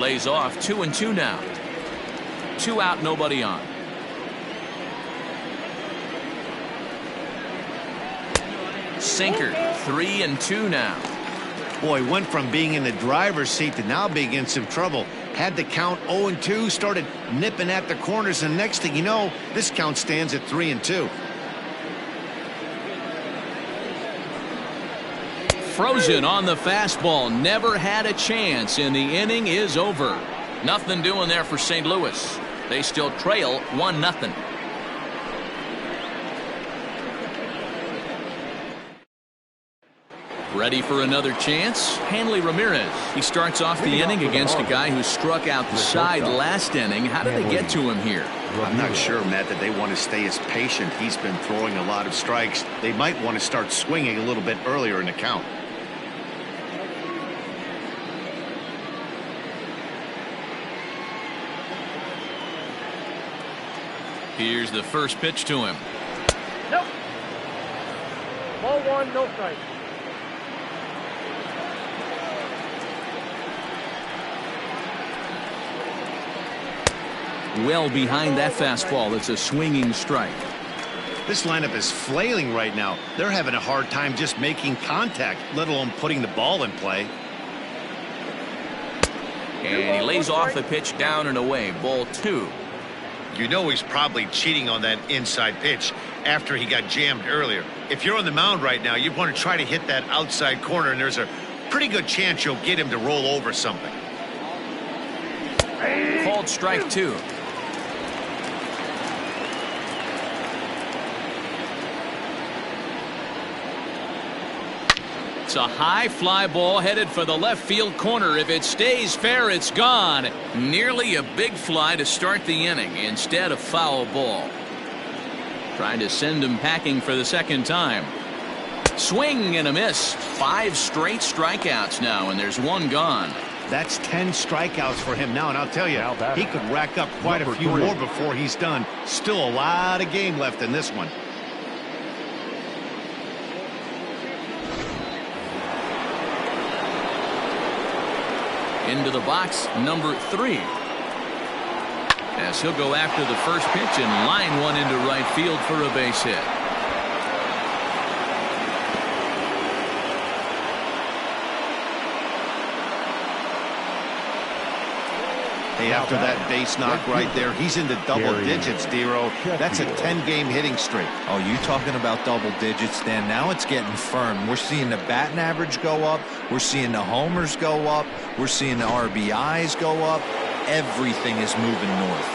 S1: Lays off. 2-2 now. 2 out, nobody on. sinker. 3-2 now.
S2: Boy, went from being in the driver's seat to now being in some trouble. Had the count 0-2, started nipping at the corners, and next thing you know, this count stands at 3-2.
S1: Frozen on the fastball. Never had a chance, and the inning is over. Nothing doing there for St. Louis. They still trail 1-0. Ready for another chance? Hanley Ramirez. He starts off the inning against a guy who struck out the side last inning. How did they get to him here?
S2: I'm not sure, Matt, that they want to stay as patient. He's been throwing a lot of strikes. They might want to start swinging a little bit earlier in the count.
S1: Here's the first pitch to him.
S5: Nope. Ball 1, no strike.
S1: Well behind that fastball. It's a swinging strike.
S2: This lineup is flailing right now. They're having a hard time just making contact, let alone putting the ball in play.
S1: And he lays off the pitch down and away. Ball 2.
S2: You know he's probably cheating on that inside pitch after he got jammed earlier. If you're on the mound right now, you want to try to hit that outside corner, and there's a pretty good chance you'll get him to roll over something.
S1: Called strike 2. It's a high fly ball headed for the left field corner. If it stays fair, it's gone. Nearly a big fly to start the inning. Instead, a foul ball. Trying to send him packing for the second time. Swing and a miss. 5 straight strikeouts now, and there's 1 gone.
S2: That's 10 strikeouts for him now, and I'll tell you, he could rack up quite a few more before he's done. Still a lot of game left in this one.
S1: Into the box, number 3. As he'll go after the first pitch and line one into right field for a base hit.
S2: Hey, after that base knock right there, he's into double digits, Dero. That's a 10-game hitting streak.
S4: Oh, you talking about double digits, Dan? Now it's getting firm. We're seeing the batting average go up. We're seeing the homers go up. We're seeing the RBIs go up. Everything is moving north.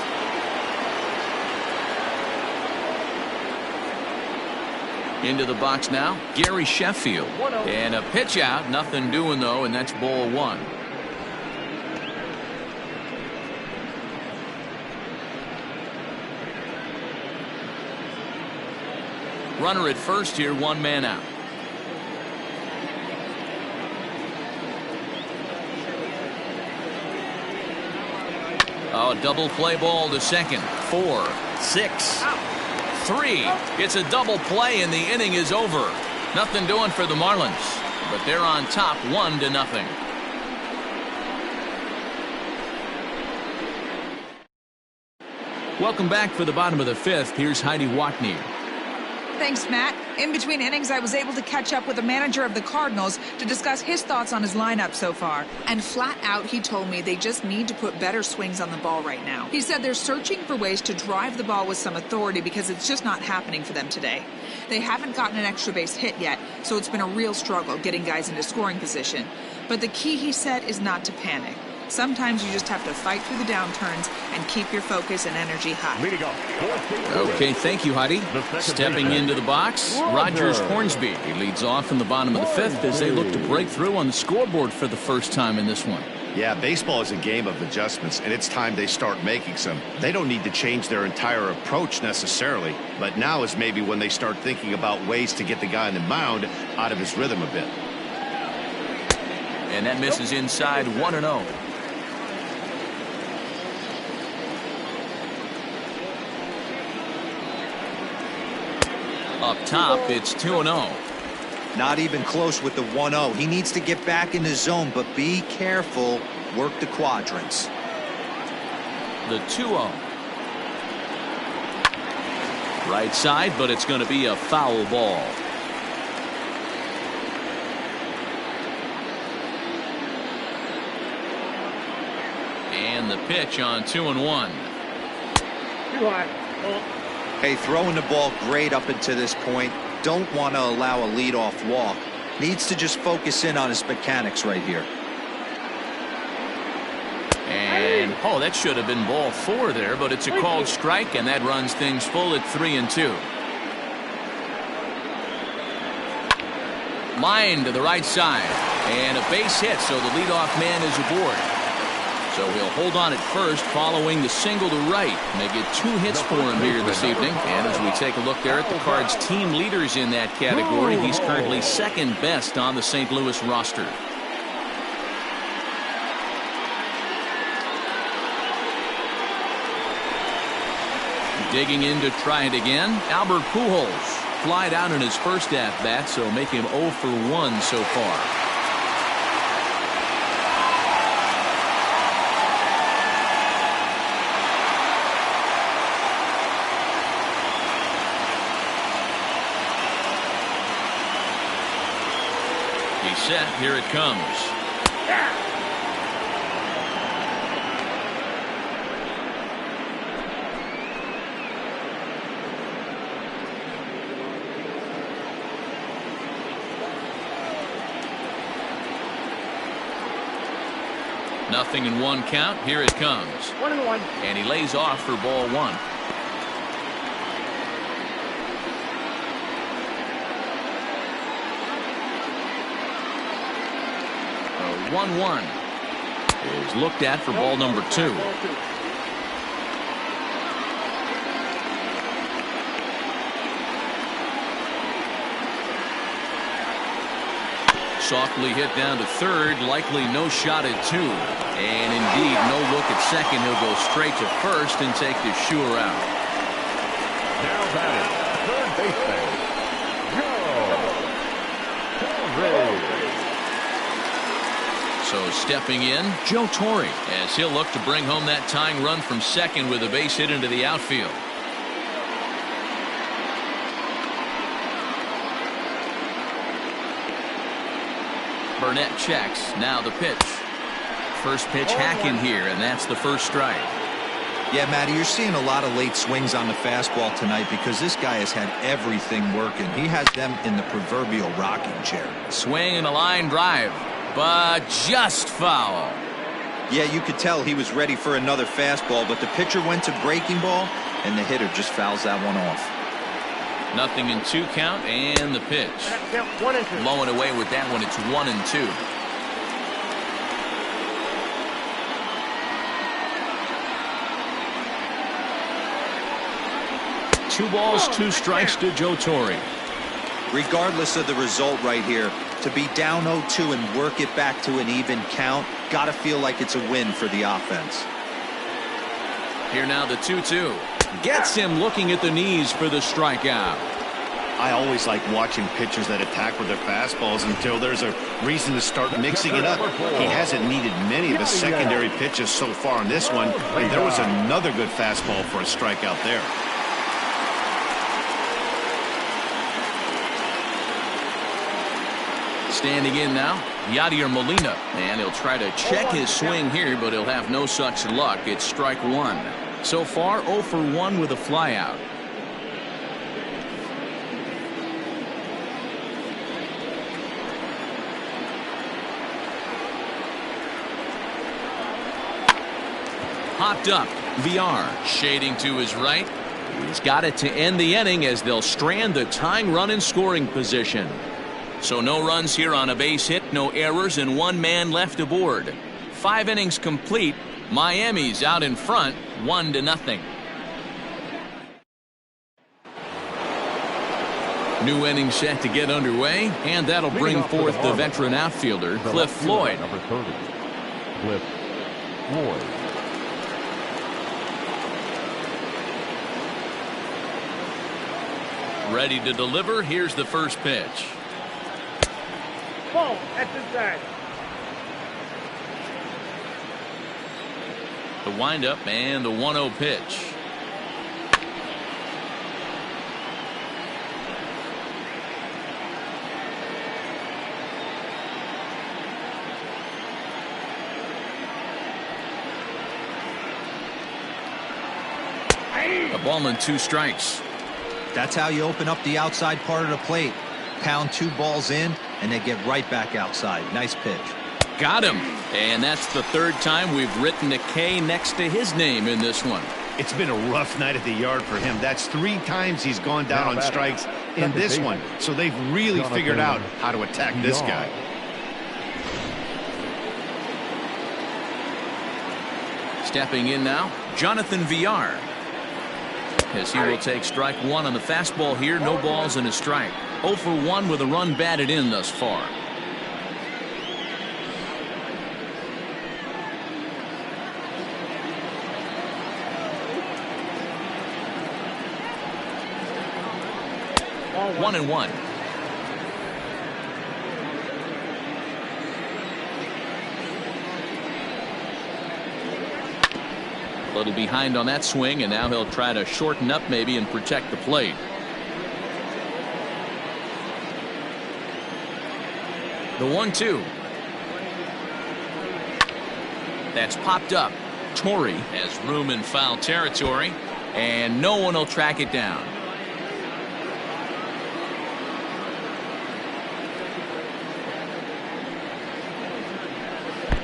S1: Into the box now, Gary Sheffield. And a pitch out, nothing doing though, and that's ball 1. Runner at first here, 1 man out. Oh, double play ball to second. 4, 6, 3. It's a double play and the inning is over. Nothing doing for the Marlins, but they're on top 1-0. Welcome back for the bottom of the 5th. Here's Heidi Watney.
S6: Thanks, Matt. In between innings, I was able to catch up with the manager of the Cardinals to discuss his thoughts on his lineup so far. And flat out, he told me they just need to put better swings on the ball right now. He said they're searching for ways to drive the ball with some authority because it's just not happening for them today. They haven't gotten an extra base hit yet, so it's been a real struggle getting guys into scoring position. But the key, he said, is not to panic. Sometimes you just have to fight through the downturns and keep your focus and energy high.
S1: Okay, thank you, Heidi. Stepping into the box, Rogers Hornsby. He leads off in the bottom of the 5th as they look to break through on the scoreboard for the first time in this one.
S2: Yeah, baseball is a game of adjustments, and it's time they start making some. They don't need to change their entire approach necessarily, but now is maybe when they start thinking about ways to get the guy on the mound out of his rhythm a bit.
S1: And that misses inside, 1-0. Up top, it's 2-0.
S4: Not even close with the 1-0. He needs to get back in the zone, but be careful. Work the quadrants.
S1: The 2-0. Right side, but it's going to be a foul ball. And the pitch on 2-1.
S5: Too high.
S4: Hey, throwing the ball great up until this point. Don't want to allow a leadoff walk. Needs to just focus in on his mechanics right here.
S1: And oh, that should have been ball 4 there, but it's a called strike, and that runs things full at 3-2. Line to the right side, and a base hit, so the leadoff man is aboard. So he'll hold on at first following the single to right. May get 2 hits for him here this evening. And as we take a look there at the Cards' team leaders in that category, he's currently second best on the St. Louis roster. Digging in to try it again, Albert Pujols. Flied out in his first at-bat, so make him 0 for 1 so far. He's set. Here it comes. Nothing in 1 count. Here it comes.
S5: 1-1.
S1: And he lays off for ball 1. 1-1 is looked at for ball number 2. Softly hit down to third, likely no shot at 2. And indeed, no look at second. He'll go straight to first and take the sure out.
S3: Now batting, third baseman, Joe Torre.
S1: So stepping in, Joe Torre, as he'll look to bring home that tying run from second with a base hit into the outfield. Burnett checks. Now the pitch. First pitch hacking here, and that's the first strike.
S4: Yeah, Matty, you're seeing a lot of late swings on the fastball tonight because this guy has had everything working. He has them in the proverbial rocking chair.
S1: Swing and a line drive, but just foul.
S4: Yeah, you could tell he was ready for another fastball, but the pitcher went to breaking ball, and the hitter just fouls that one off.
S1: Nothing in 2 count, and the pitch.
S5: 1-2.
S1: Blowing away with that one. It's 1-2. Two balls, 2 strikes to Joe Torre.
S4: Regardless of the result right here, to be down 0-2 and work it back to an even count, gotta feel like it's a win for the offense.
S1: Here now the 2-2. Gets him looking at the knees for the strikeout.
S2: I always like watching pitchers that attack with their fastballs until there's a reason to start mixing it up. He hasn't needed many of his secondary pitches so far in this one, and there was another good fastball for a strikeout there.
S1: Standing in now, Yadier Molina, and he'll try to check his swing here, but he'll have no such luck. It's strike 1. So far, 0 for 1 with a flyout. Hopped up, VR shading to his right. He's got it to end the inning as they'll strand the tying run in scoring position. So no runs here on a base hit, no errors, and 1 man left aboard. 5 innings complete. Miami's out in front, 1-0. New inning set to get underway, and that'll bring forth the veteran outfielder, Cliff Floyd.
S3: Number 30, Cliff Floyd.
S1: Ready to deliver. Here's the first pitch.
S5: Ball. That's inside.
S1: The windup and the 1-0 pitch. A ball and 2 strikes.
S4: That's how you open up the outside part of the plate. Pound 2 balls in, and they get right back outside. Nice pitch.
S1: Got him. And that's the 3rd time we've written a K next to his name in this one.
S2: It's been a rough night at the yard for him. That's 3 times he's gone down on strikes in this one. So they've really figured out how to attack this guy.
S1: Stepping in now, Jonathan Villar. As he will take strike 1 on the fastball here. No balls and a strike. 0 for 1 with a run batted in thus far. One and 1. A little behind on that swing, and now he'll try to shorten up maybe and protect the plate. The 1-2. That's popped up. Torrey has room in foul territory, and no one will track it down.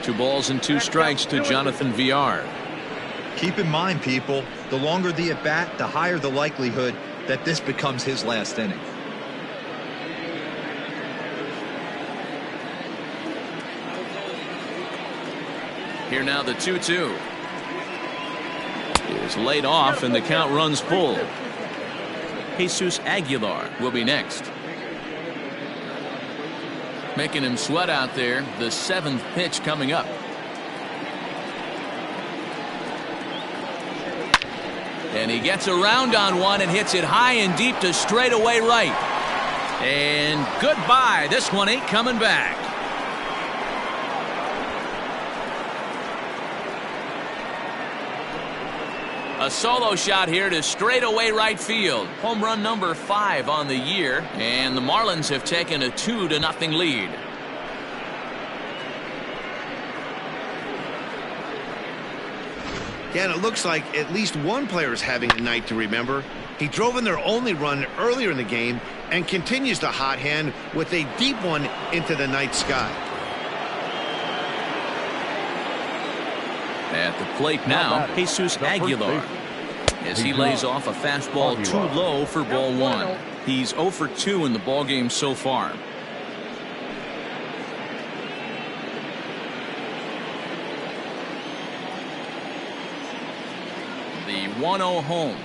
S1: Two balls and 2 strikes to Jonathan Villar.
S4: Keep in mind, people, the longer the at-bat, the higher the likelihood that this becomes his last inning.
S1: Here now the 2-2. Is laid off and the count runs full. Jesus Aguilar will be next. Making him sweat out there. The 7th pitch coming up. And he gets around on one and hits it high and deep to straightaway right. And goodbye. This one ain't coming back. A solo shot here to straightaway right field. Home run number 5 on the year. And the Marlins have taken a 2-0 lead.
S2: Yeah, and it looks like at least one player is having a night to remember. He drove in their only run earlier in the game and continues the hot hand with a deep one into the night sky.
S1: At the plate now, Jesus Aguilar. As he lays off a fastball too low for ball 1. He's 0 for 2 in the ballgame so far. The 1-0 home.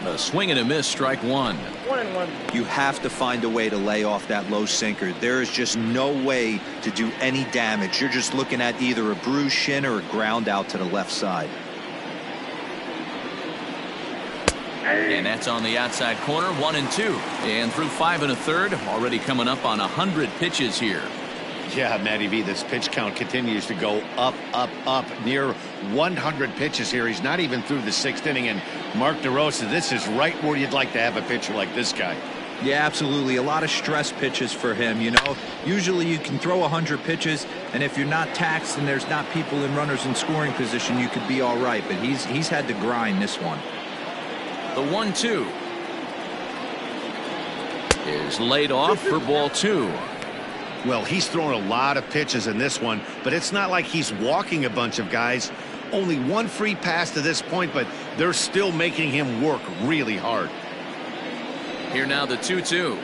S1: A swing and a miss, strike 1.
S5: 1-1.
S4: You have to find a way to lay off that low sinker. There is just no way to do any damage. You're just looking at either a bruised shin or a ground out to the left side.
S1: And that's on the outside corner. 1-2. And through 5 1/3. Already coming up on 100 pitches here.
S2: Yeah, Matty V, this pitch count continues to go up, up, up. Near 100 pitches here. He's not even through the 6th inning. And Mark DeRosa, this is right where you'd like to have a pitcher like this guy.
S4: Yeah, absolutely. A lot of stress pitches for him. You know, usually you can throw 100 pitches, and if you're not taxed and there's not people in runners in scoring position, you could be all right. But he's had to grind this one.
S1: The 1-2 is laid off for ball 2.
S2: Well, he's thrown a lot of pitches in this one, but it's not like he's walking a bunch of guys. Only one free pass to this point, but they're still making him work really hard.
S1: Here now the 2-2.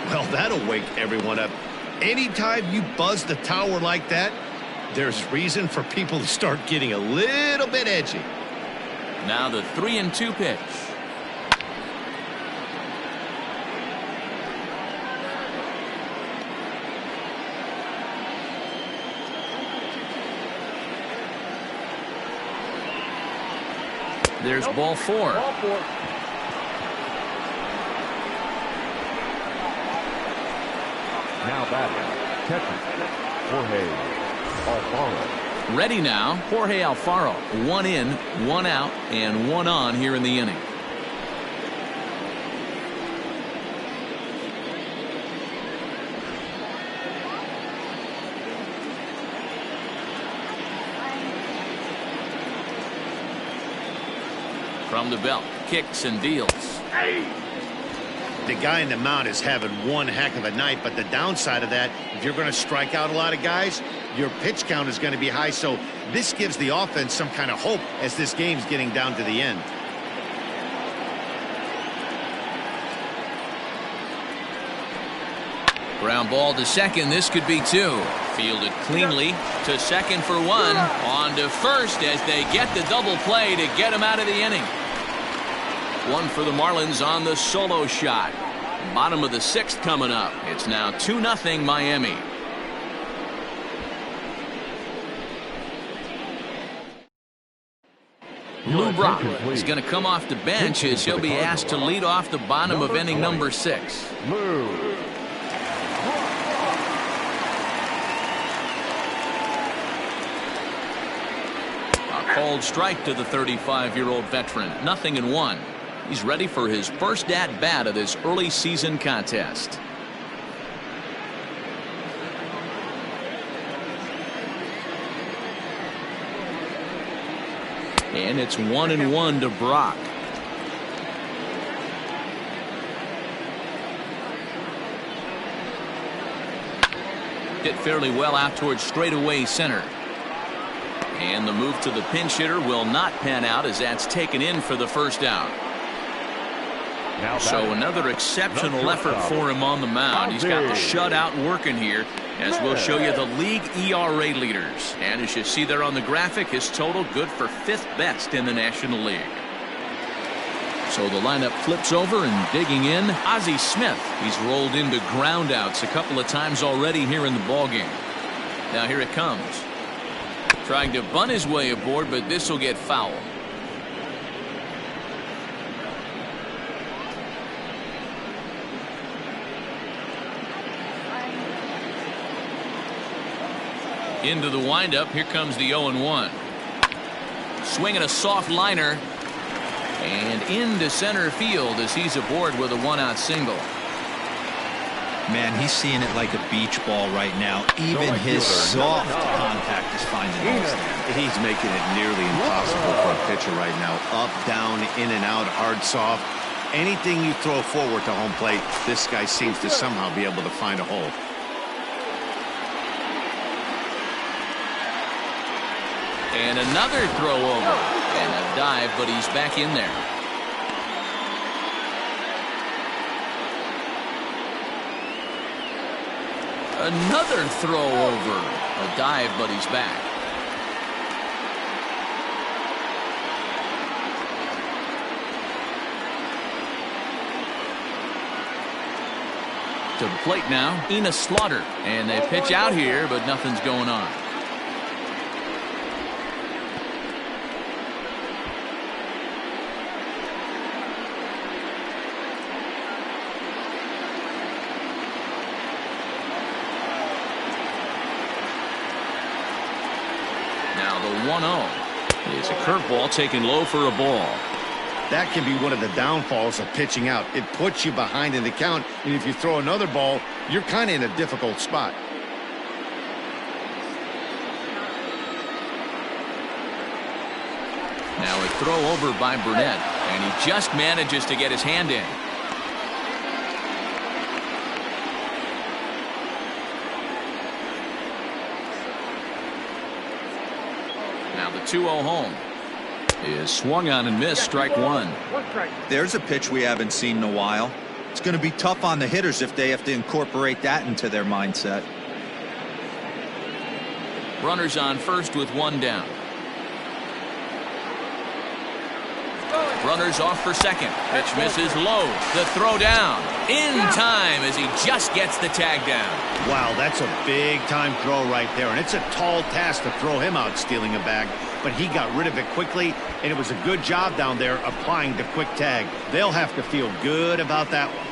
S2: Well, that'll wake everyone up. Anytime you buzz the tower like that, there's reason for people to start getting a little bit edgy.
S1: Now the 3-2 pitch. There's ball 4.
S3: Now batting, catcher, Jorge Alfaro.
S1: Ready now, Jorge Alfaro. 1 in, 1 out, and 1 on here in the inning. From the belt, kicks and deals.
S2: The guy in the mound is having one heck of a night, but the downside of that, if you're going to strike out a lot of guys, your pitch count is going to be high. So this gives the offense some kind of hope as this game's getting down to the end.
S1: Ground ball to second. This could be two. Fielded cleanly to second for one. On to first as they get the double play to get him out of the inning. One for the Marlins on the solo shot. Bottom of the sixth coming up. It's now 2-0 Miami. Lou Brock is going to come off the bench as he'll be asked to lead off the bottom of inning number 6. A cold strike to the 35-year-old veteran. 0-1. He's ready for his first at-bat of this early season contest. And it's 1-1 to Brock. Hit fairly well out towards straightaway center. And the move to the pinch hitter will not pan out as that's taken in for the first out. So another exceptional effort for him on the mound. He's got the shutout working here, as we'll show you the league ERA leaders. And as you see there on the graphic, his total good for 5th best in the National League. So the lineup flips over and digging in, Ozzie Smith. He's rolled into groundouts a couple of times already here in the ballgame. Now here it comes. Trying to bunt his way aboard, but this will get foul. Into the windup. Here comes the 0-1. Swinging a soft liner. And into center field as he's aboard with a 1-out single.
S4: Man, he's seeing it like a beach ball right now. Even his soft contact is finding holes there.
S2: He's making it nearly impossible for a pitcher right now. Up, down, in and out, hard, soft. Anything you throw forward to home plate, this guy seems to somehow be able to find a hole.
S1: And another throw over. And a dive, but he's back in there. Another throw over. A dive, but he's back. To the plate now, Enos Slaughter. And they pitch out here, but nothing's going on. Now the 1-0 is a curveball taken low for a ball.
S2: That can be one of the downfalls of pitching out. It puts you behind in the count, and if you throw another ball, you're kind of in a difficult spot.
S1: Now a throw over by Burnett, and he just manages to get his hand in. Now the 2-0 home is swung on and missed, strike one.
S4: There's a pitch we haven't seen in a while. It's going to be tough on the hitters if they have to incorporate that into their mindset.
S1: Runners on first with one down. Runners off for second. Pitch misses low. The throw down in time as he just gets the tag down.
S2: Wow, that's a big time throw right there, and it's a tall task to throw him out stealing a bag, but he got rid of it quickly, and it was a good job down there applying the quick tag. They'll have to feel good about that one.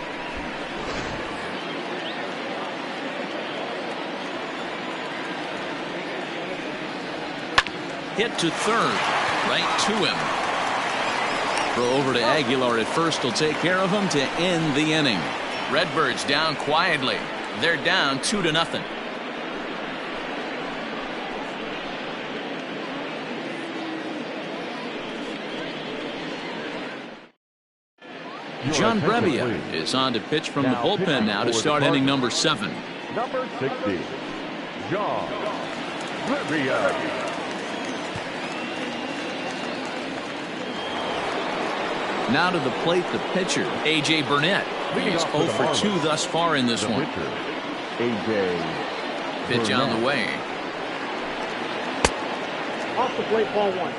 S1: Hit to third, right to him. Throw over to Aguilar at first will take care of him to end the inning. Redbirds down quietly. They're down 2-0. John Brebbia is on to pitch from the bullpen now to start inning number 7.
S3: Number 60, John Brebbia.
S1: Now to the plate, the pitcher, A.J. Burnett. He's 0 for 2 thus far in this one.
S3: A.J.
S1: Pitch on the way.
S5: Off the plate, ball 1.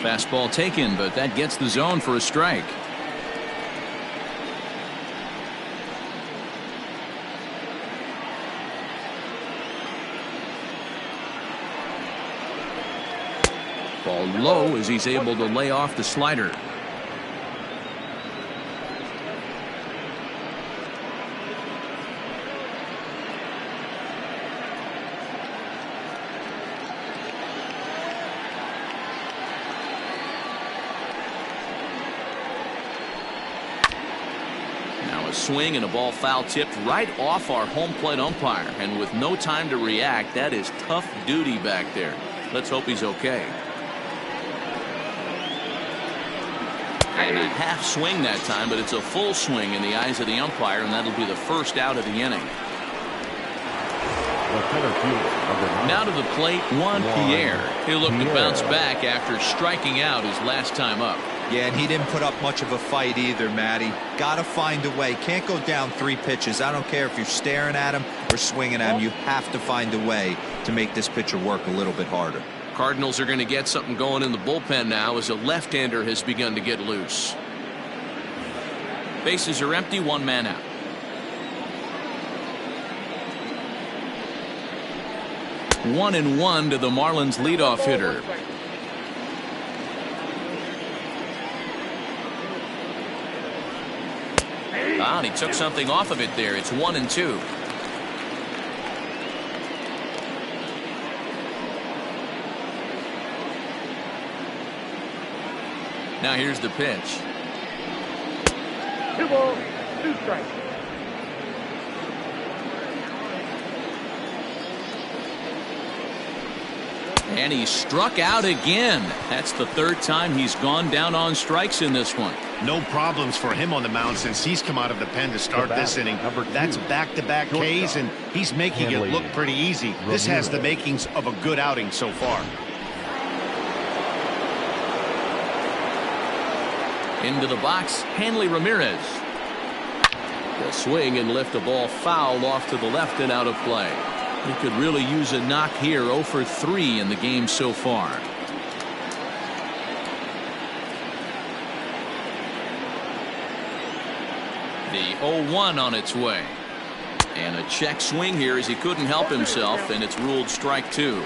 S1: Fastball taken, but that gets the zone for a strike. Ball low as he's able to lay off the slider. Now a swing and a ball foul tipped right off our home plate umpire, and with no time to react, that is tough duty back there. Let's hope he's okay. And a half swing that time, but it's a full swing in the eyes of the umpire, and that'll be the first out of the inning. Now to the plate, Juan Pierre. He'll look to bounce back after striking out his last time up.
S4: Yeah, and he didn't put up much of a fight either, Matty. Gotta find a way. Can't go down 3 pitches. I don't care if you're staring at him or swinging at him. You have to find a way to make this pitcher work a little bit harder.
S1: Cardinals are going to get something going in the bullpen now as a left-hander has begun to get loose. Bases are empty, 1 man out. One and 1 to the Marlins leadoff hitter. Ah, and he took something off of it there. It's 1 and 2. Now here's the pitch.
S5: 2 balls, 2 strikes.
S1: And he struck out again. That's the 3rd time he's gone down on strikes in this one.
S2: No problems for him on the mound since he's come out of the pen to start this inning. That's back-to-back Ks, and he's making it look pretty easy. This has the makings of a good outing so far.
S1: Into the box, Hanley Ramirez. The swing and lift a ball foul off to the left and out of play. He could really use a knock here. 0 for 3 in the game so far. The 0-1 on its way. And a check swing here as he couldn't help himself, and it's ruled strike 2.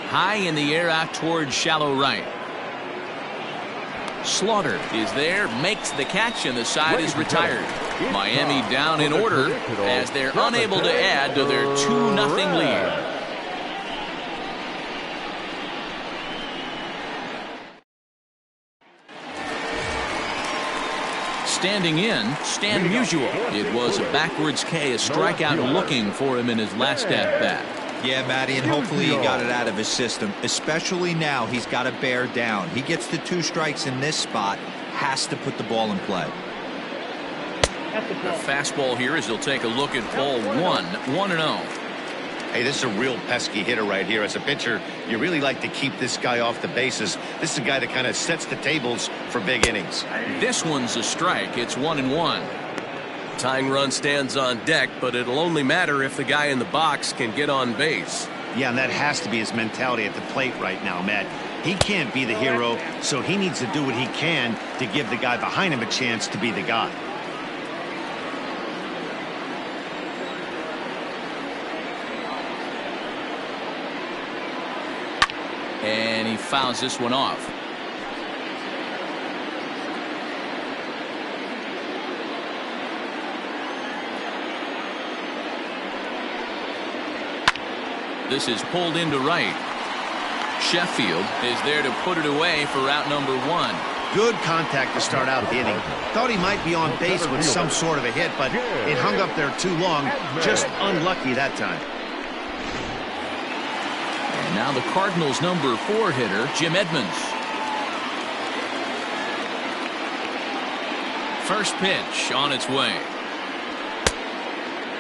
S1: High in the air out towards shallow right. Slaughter is there, makes the catch, and the side is retired. Miami down in order as they're unable to add to their 2-0 lead. Standing in, Stan Musial. It was a backwards K, a strikeout looking for him in his last at-bat.
S4: Yeah, Matty, and hopefully he got it out of his system. Especially now, he's got to bear down. He gets the 2 strikes in this spot, has to put the ball in play.
S1: The fastball here as he'll take a look at ball 1, 1-0.
S2: Hey, this is a real pesky hitter right here. As a pitcher, you really like to keep this guy off the bases. This is a guy that kind of sets the tables for big innings.
S1: This one's a strike. It's 1-1.
S7: Tying run stands on deck, but it'll only matter if the guy in the box can get on base.
S2: Yeah, and that has to be his mentality at the plate right now, Matt. He can't be the hero, so he needs to do what he can to give the guy behind him a chance to be the guy.
S1: And he fouls this one off. This is pulled into right. Sheffield is there to put it away for out number 1.
S2: Good contact to start out the inning. Thought he might be on base with some sort of a hit, but it hung up there too long. Just unlucky that time.
S1: And now the Cardinals' number 4 hitter, Jim Edmonds. First pitch on its way.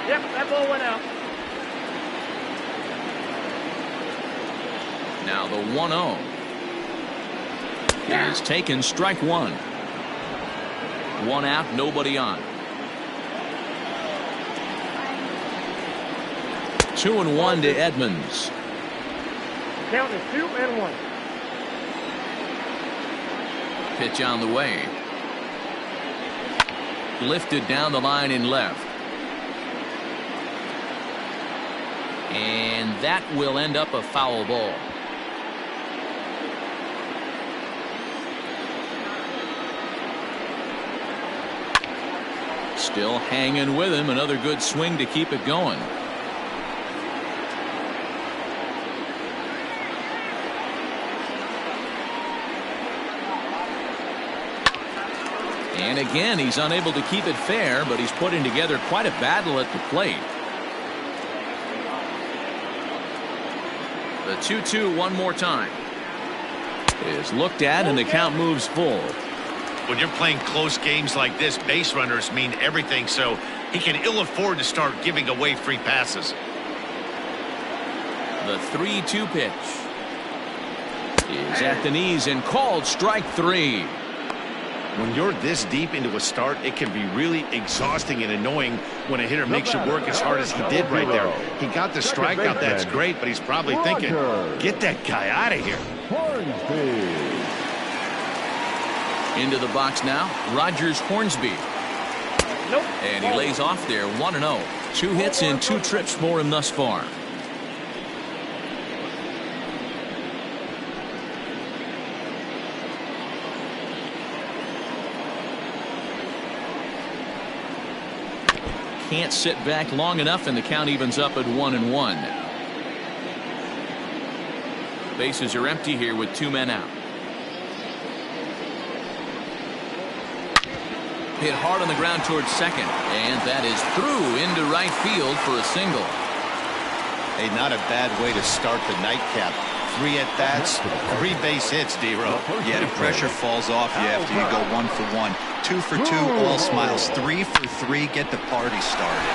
S5: Yep, that ball went out.
S1: Now the 1-0 is taken, strike 1. 1 out, nobody on. 2-1 to Edmonds.
S5: Count is 2-1.
S1: Pitch on the way. Lifted down the line in left. And that will end up a foul ball. Still hanging with him. Another good swing to keep it going. And again, he's unable to keep it fair, but he's putting together quite a battle at the plate. The 2-2 one more time is looked at, and the count moves full.
S2: When you're playing close games like this, base runners mean everything, so he can ill afford to start giving away free passes.
S1: The 3-2 pitch is at the knees and called strike 3.
S2: When you're this deep into a start, it can be really exhausting and annoying when a hitter makes you work as hard as he did right there. He got the strikeout, that's great, but he's probably thinking, get that guy out of here.
S1: Into the box now, Rogers Hornsby.
S5: Nope.
S1: And he lays off there, 1-0. 2 hits in 2 trips for him thus far. Can't sit back long enough, and the count evens up at 1-1. Bases are empty here with 2 men out. Hit hard on the ground towards second, and that is through into right field for a single.
S2: Hey, not a bad way to start the nightcap. 3 at-bats, 3 base hits, D-Row.
S4: Yeah, the pressure falls off you after you go 1 for 1. 2 for 2, all smiles. 3 for 3, get the party started.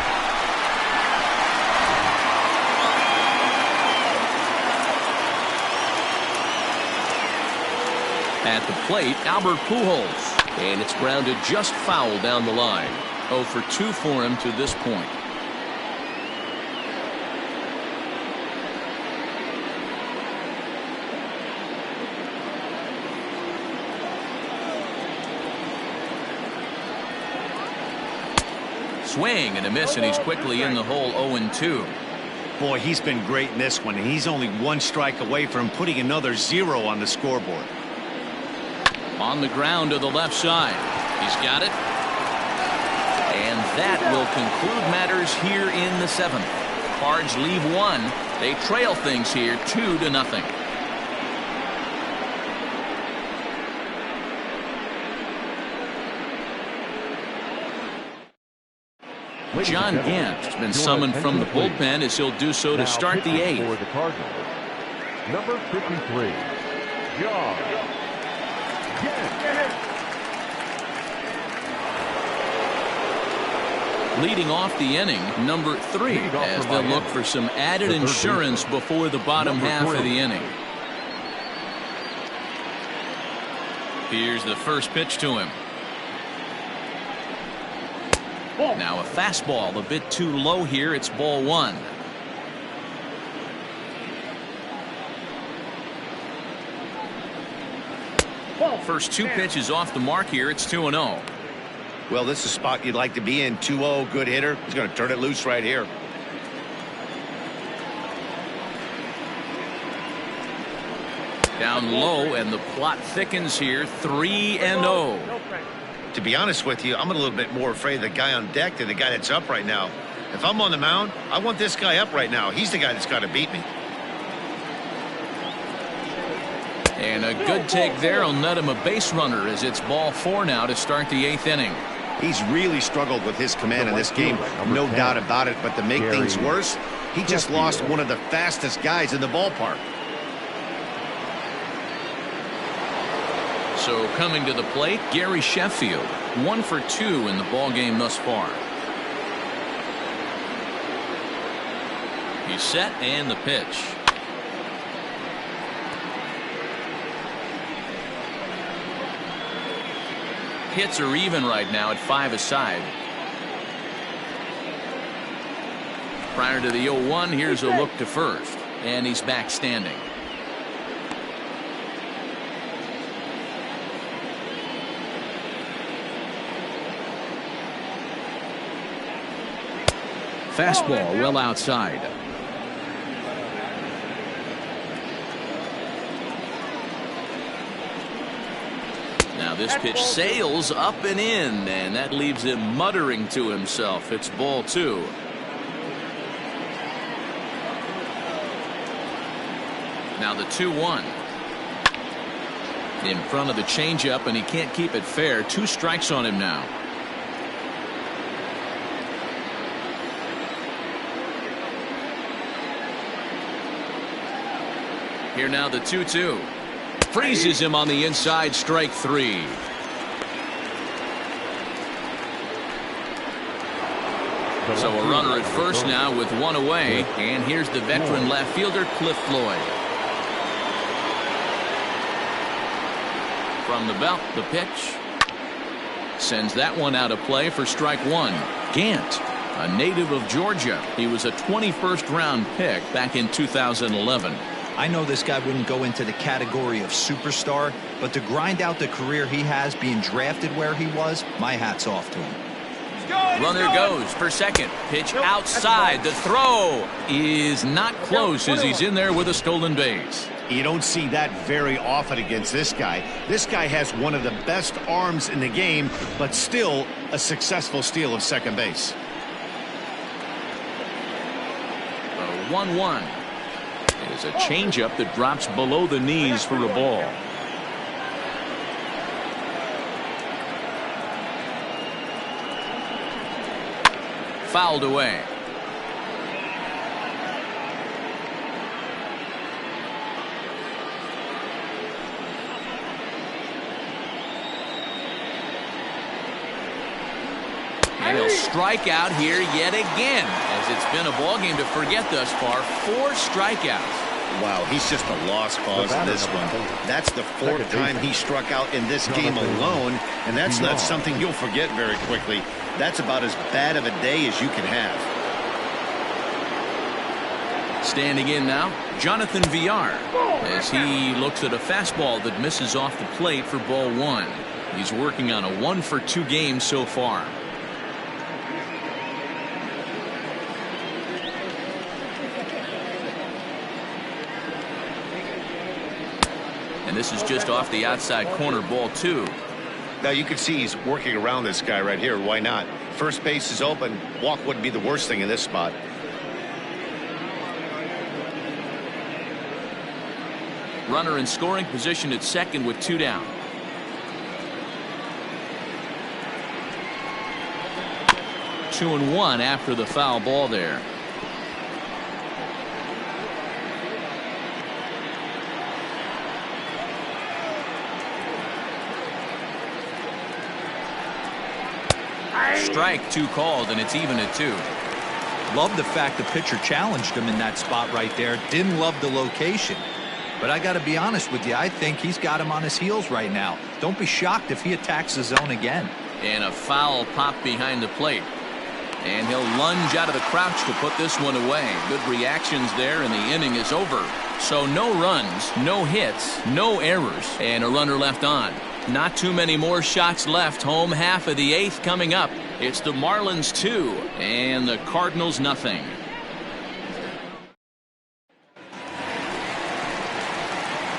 S1: At the plate, Albert Pujols. And it's grounded just foul down the line. 0 for 2 for him to this point. Swing and a miss, and he's quickly in the hole. 0-2.
S2: Boy, he's been great in this one, and he's only 1 strike away from putting another 0 on the scoreboard.
S1: On the ground to the left side. He's got it. And that will conclude matters here in the 7th. Cards leave 1. They trail things here 2-0. John Gant has been summoned from the bullpen as he'll do so to start the 8th.
S3: For the Cardinals, number 53, John Gant.
S1: Leading off the inning, number 3, as they'll look for some added insurance before the bottom half of the inning. Here's the first pitch to him. Now a fastball a bit too low here. It's ball 1. First 2 pitches off the mark here. It's 2-0.
S2: Well, this is a spot you'd like to be in. 2-0, good hitter. He's going to turn it loose right here.
S1: Down low, and the plot thickens here. 3-0.
S2: To be honest with you, I'm a little bit more afraid of the guy on deck than the guy that's up right now. If I'm on the mound, I want this guy up right now. He's the guy that's got to beat me.
S1: And a good take there will net him a base runner as it's ball 4 now to start the 8th inning.
S2: He's really struggled with his command in this game, no doubt about it. But to make things worse, he just lost one of the fastest guys in the ballpark.
S1: So coming to the plate, Gary Sheffield, 1 for 2 in the ball game thus far. He's set and the pitch. Hits are even right now at 5 aside. Prior to the 0-1, here's a look to first, and he's back standing. Fastball well outside. Now this pitch sails up and in, and that leaves him muttering to himself. It's ball 2. Now the 2-1. In front of the changeup, and he can't keep it fair. 2 strikes on him now. Here now the 2-2. Freezes him on the inside, strike 3. So a runner at first now with 1 away, and here's the veteran left fielder Cliff Floyd. From the belt, the pitch sends that one out of play for strike 1. Gant, a native of Georgia. He was a 21st round pick back in 2011.
S4: I know this guy wouldn't go into the category of superstar, but to grind out the career he has being drafted where he was, my hat's off to him.
S1: Runner goes for second. Pitch outside. The throw is not close as he's in there with a stolen base.
S2: You don't see that very often against this guy. This guy has one of the best arms in the game, but still a successful steal of second base.
S1: The 1-1 is a changeup that drops below the knees for a ball. Fouled away. And he'll strike out here yet again, as it's been a ball game to forget thus far. 4 strikeouts.
S2: Wow, he's just a lost cause in this one. That's the 4th time he struck out in this game alone, and that's not something you'll forget very quickly. That's about as bad of a day as you can have.
S1: Standing in now, Jonathan Villar, as he looks at a fastball that misses off the plate for ball 1. He's working on a 1 for 2 game so far. And this is just off the outside corner, ball 2.
S2: Now you can see he's working around this guy right here. Why not? First base is open. Walk wouldn't be the worst thing in this spot.
S1: Runner in scoring position at second with 2 down. Two and 1 after the foul ball there. Strike 2 called, and it's even at 2.
S4: Love the fact the pitcher challenged him in that spot right there. Didn't love the location. But I got to be honest with you, I think he's got him on his heels right now. Don't be shocked if he attacks the zone again.
S1: And a foul pop behind the plate. And he'll lunge out of the crouch to put this one away. Good reactions there, and the inning is over. So no runs, no hits, no errors, and a runner left on. Not too many more shots left. Home half of the 8th coming up. It's the Marlins 2 and the Cardinals nothing.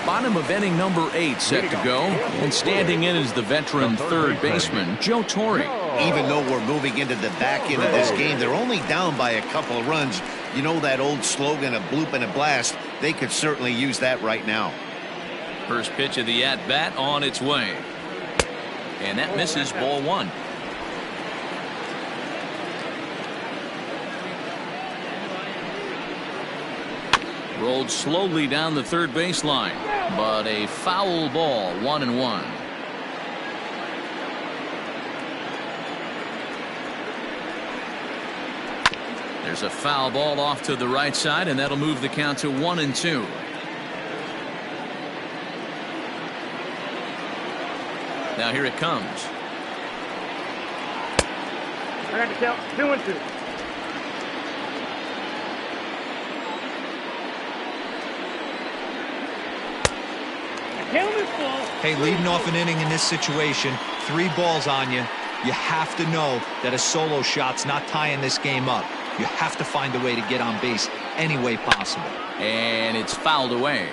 S1: Bottom of inning number 8 set to go, and standing in is the veteran third baseman Joe Torre.
S2: Even though we're moving into the back end of this game, they're only down by a couple of runs. You know that old slogan, a bloop and a blast? They could certainly use that right now.
S1: First pitch of the at-bat on its way. And that misses, ball one. Rolled slowly down the third baseline, but a foul ball, 1-1. There's a foul ball off to the right side, and that'll move the count to 1-2. Now here it comes.
S5: I got to count 2-2.
S4: Hey, leading off an inning in this situation, 3 balls on you. You have to know that a solo shot's not tying this game up. You have to find a way to get on base any way possible.
S1: And it's fouled away.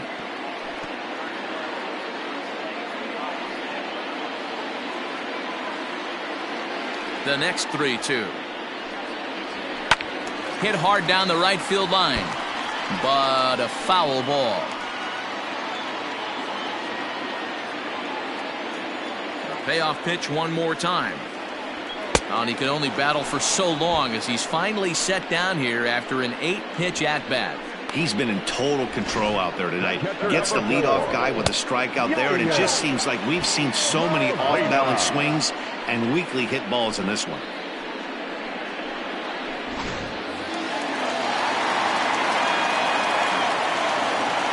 S1: The next 3-2. Hit hard down the right field line, but a foul ball. A payoff pitch one more time. And he can only battle for so long as he's finally set down here after an 8-pitch at-bat.
S2: He's been in total control out there tonight. Gets the leadoff guy with a strikeout there, and it just seems like we've seen so many off-balance swings and weakly hit balls in this one.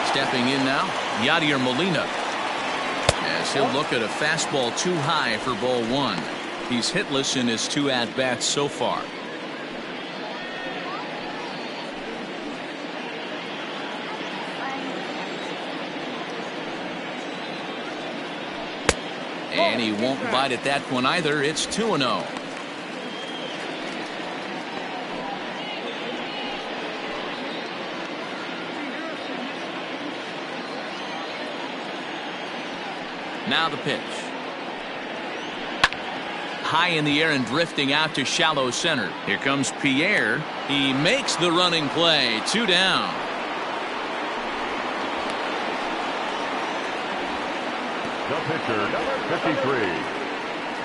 S1: Stepping in now, Yadier Molina. As he'll look at a fastball too high for ball one. He's hitless in his 2 at-bats so far. And he won't bite at that one either. It's 2-0. Now the pitch. High in the air and drifting out to shallow center. Here comes Pierre. He makes the running play. 2 down.
S3: The pitcher, number 53,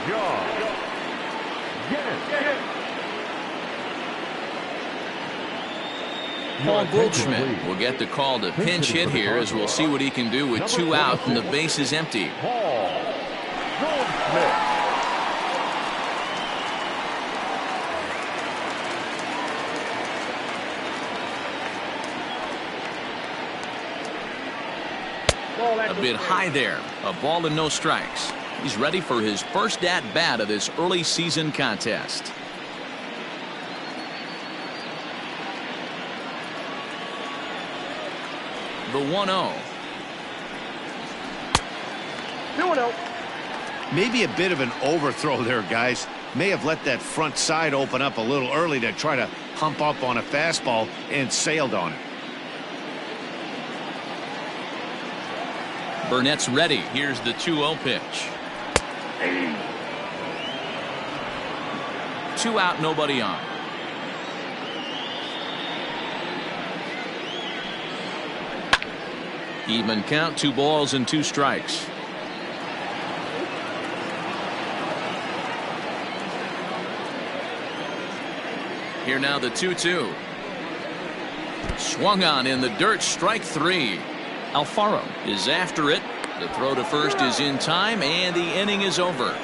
S3: John.
S1: Paul Goldschmidt will get the call to pinch hit here, as we'll see what he can do with 2 out and the base is empty.
S3: Paul Goldschmidt.
S1: A bit high there. A ball and no strikes. He's ready for his first at-bat of this early season contest. The 1-0.
S5: 2-0.
S2: Maybe a bit of an overthrow there, guys. May have let that front side open up a little early to try to hump up on a fastball and sailed on it.
S1: Burnett's ready. Here's the 2-0 pitch. 2 out, nobody on. Even count, 2 balls and 2 strikes. Here now the 2-2. Swung on in the dirt, strike 3. Alfaro is after it. The throw to first is in time, and the inning is over.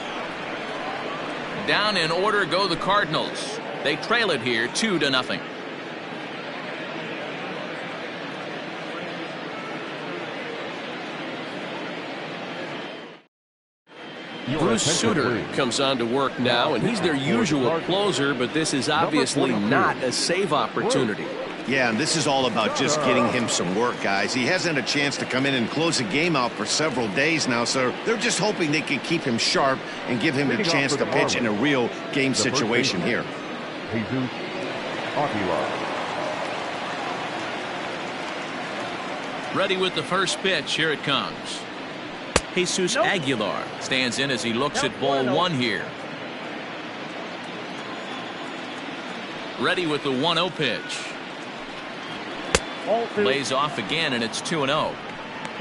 S1: Down in order go the Cardinals. They trail it here 2-0.
S7: Bruce Sutter comes on to work now, and he's their usual closer, but this is obviously not a save opportunity.
S2: Yeah, and this is all about just getting him some work, guys. He hasn't a chance to come in and close a game out for several days now, so they're just hoping they can keep him sharp and give him a chance to pitch in a real game situation here.
S3: Jesus Aguilar.
S1: Ready with the first pitch. Here it comes. Jesus Aguilar stands in as he looks at ball 1 here. Ready with the 1-0 pitch. Lays off again, and it's 2-0.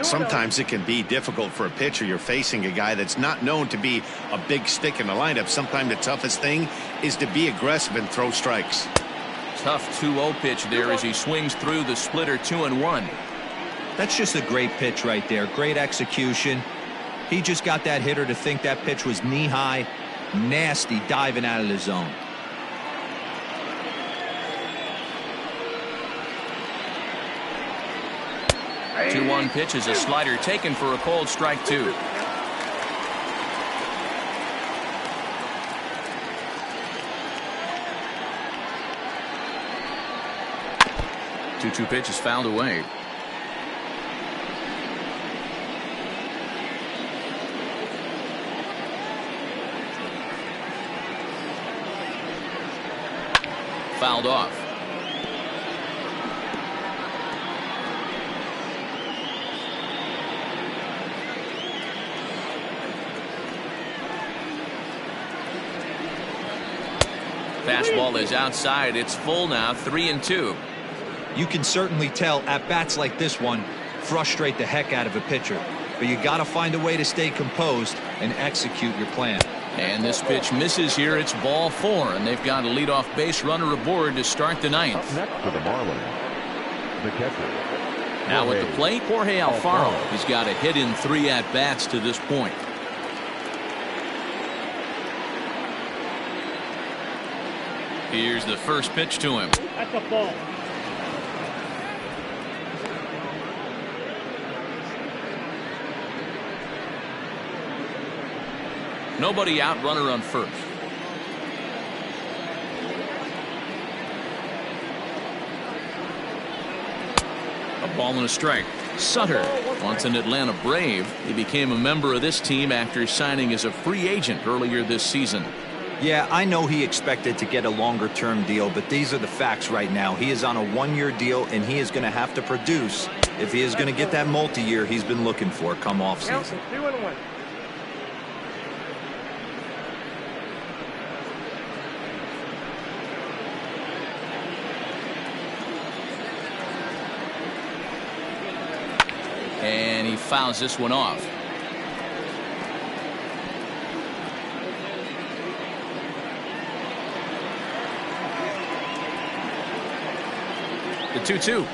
S2: Sometimes it can be difficult for a pitcher. You're facing a guy that's not known to be a big stick in the lineup. Sometimes the toughest thing is to be aggressive and throw strikes.
S1: Tough 2-0 pitch there as he swings through the splitter 2-1.
S4: That's just a great pitch right there. Great execution. He just got that hitter to think that pitch was knee-high. Nasty diving out of the zone.
S1: The 2-1 pitch is a slider taken for a called strike 2. 2-2 pitch is fouled away. Fouled off. Fastball is outside. It's full now, 3-2.
S4: You can certainly tell at bats like this one frustrate the heck out of a pitcher. But you got to find a way to stay composed and execute your plan.
S1: And this pitch misses here. It's ball 4, and they've got a leadoff base runner aboard to start the 9th.
S3: Up next for the Marlins, the catcher.
S1: Now at the plate, Jorge Alfaro. He's got a hit in 3 at-bats to this point. Here's the first pitch to him.
S5: That's a ball.
S1: Nobody out, runner on first. A ball and a strike. Sutter, once an Atlanta Brave, he became a member of this team after signing as a free agent earlier this season.
S4: Yeah, I know he expected to get a longer-term deal, but these are the facts right now. He is on a 1-year deal, and he is going to have to produce if he is going to get that multi-year he's been looking for come off season.
S5: 2-1.
S1: And he fouls this one off. The 2-2.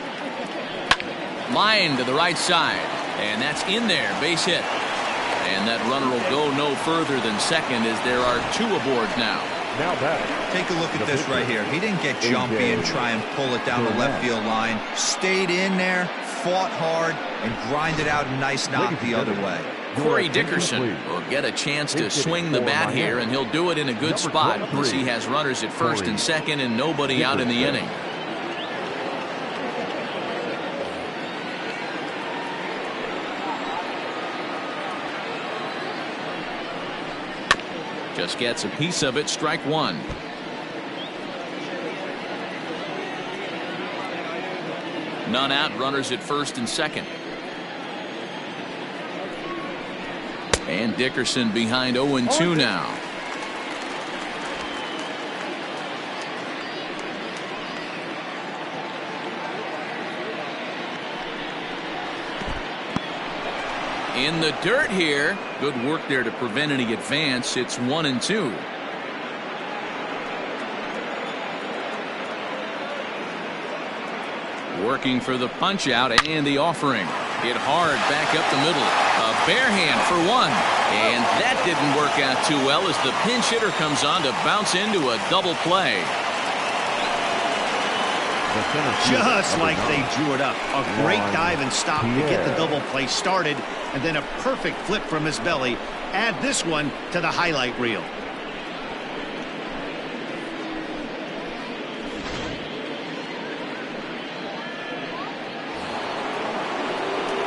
S1: Line to the right side. And that's in there. Base hit. And that runner will go no further than second as there are 2 aboard now.
S3: Now batting.
S4: Take a look at this right here. He didn't get jumpy and try and pull it down the left field line. Stayed in there, fought hard, and grinded out a nice knock the other way.
S1: Corey Dickerson will get a chance to swing the bat here, and he'll do it in a good spot as he has runners at first and second and nobody out in the inning. Just gets a piece of it. Strike 1. None out. Runners at first and second. And Dickerson behind 0-2 now. In the dirt here. Good work there to prevent any advance. It's 1-2. Working for the punch out and the offering. Hit hard back up the middle. A bare hand for 1. And that didn't work out too well as the pinch hitter comes on to bounce into a double play.
S2: Just like they drew it up. A great dive and stop to get the double play started, and then a perfect flip from his belly. Add this one to the highlight reel.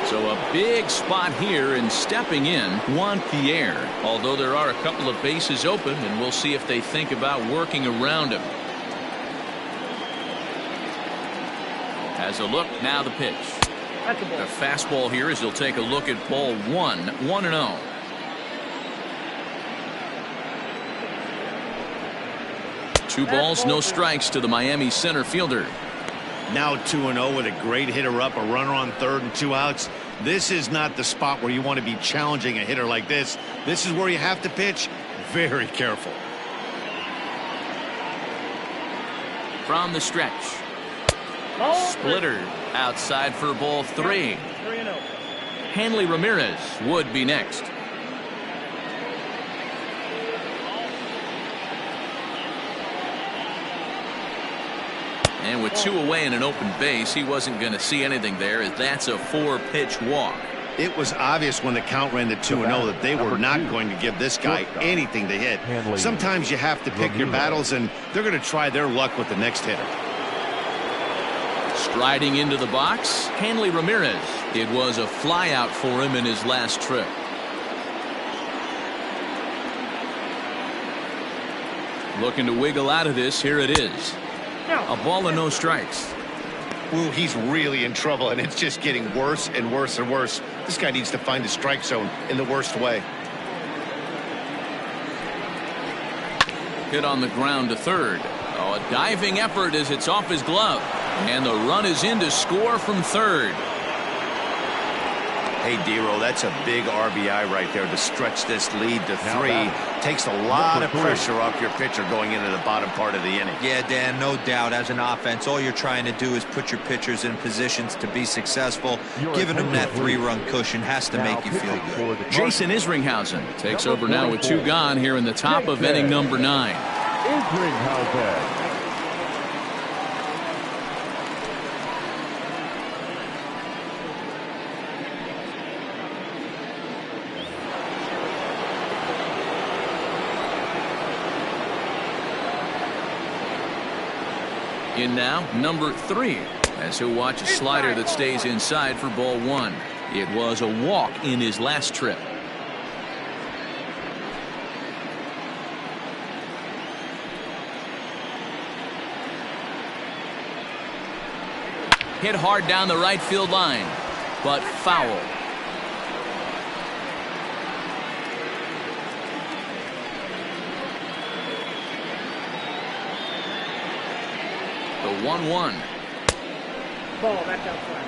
S1: So a big spot here, and stepping in, Juan Pierre. Although there are a couple of bases open, and we'll see if they think about working around him. Has a look, now the pitch.
S5: That's a ball.
S1: The fastball here as he'll take a look at ball 1, 1-0. Two balls, no strikes to the Miami center fielder.
S2: Now 2-0 with a great hitter up, a runner on third and 2 outs. This is not the spot where you want to be challenging a hitter like this. This is where you have to pitch very careful.
S1: From the stretch. Splitter outside for ball 3. Hanley Ramirez would be next. And with 2 away and an open base, he wasn't going to see anything there, as that's a 4-pitch walk.
S2: It was obvious when the count ran to 2-0 that they were not going to give this guy anything to hit. Sometimes you have to pick your battles, and they're going to try their luck with the next hitter.
S1: Striding into the box, Hanley Ramirez. It was a flyout for him in his last trip. Looking to wiggle out of this. Here it is. A ball and no strikes.
S2: Ooh, he's really in trouble, and it's just getting worse and worse and worse. This guy needs to find a strike zone in the worst way.
S1: Hit on the ground to third. Oh, a diving effort as it's off his glove. And the run is in to score from third.
S2: Hey, Dero, that's a big RBI right there to stretch this lead to 3. Takes a lot of pressure off your pitcher going into the bottom part of the inning.
S4: Yeah, Dan, no doubt. As an offense, all you're trying to do is put your pitchers in positions to be successful. Giving them that 3-run cushion has to make you feel good.
S1: Jason Isringhausen takes over now with 2 gone here in the top of inning number 9.
S3: Isringhausen.
S1: In now, number 3, as he'll watch a slider that stays inside for ball 1. It was a walk in his last trip. Hit hard down the right field line, but foul. The 1-1.
S5: Ball, that's outside.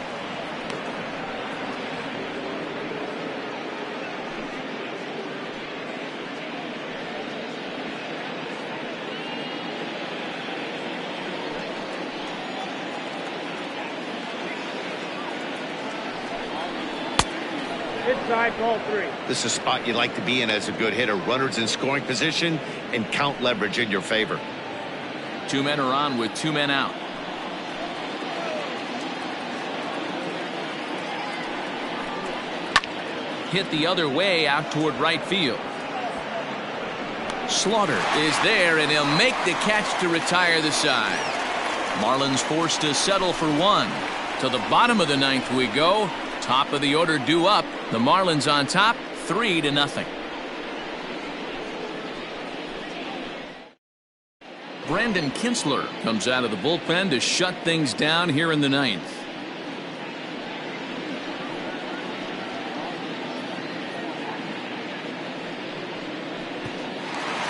S5: Inside, ball 3.
S2: This is a spot you like to be in as a good hitter. Runners in scoring position and count leverage in your favor.
S1: 2 men are on with 2 men out. Hit the other way out toward right field. Slaughter is there, and he'll make the catch to retire the side. Marlins forced to settle for 1. To the bottom of the 9th we go. Top of the order due up. The Marlins on top, 3-0. Brandon Kinsler comes out of the bullpen to shut things down here in the 9th.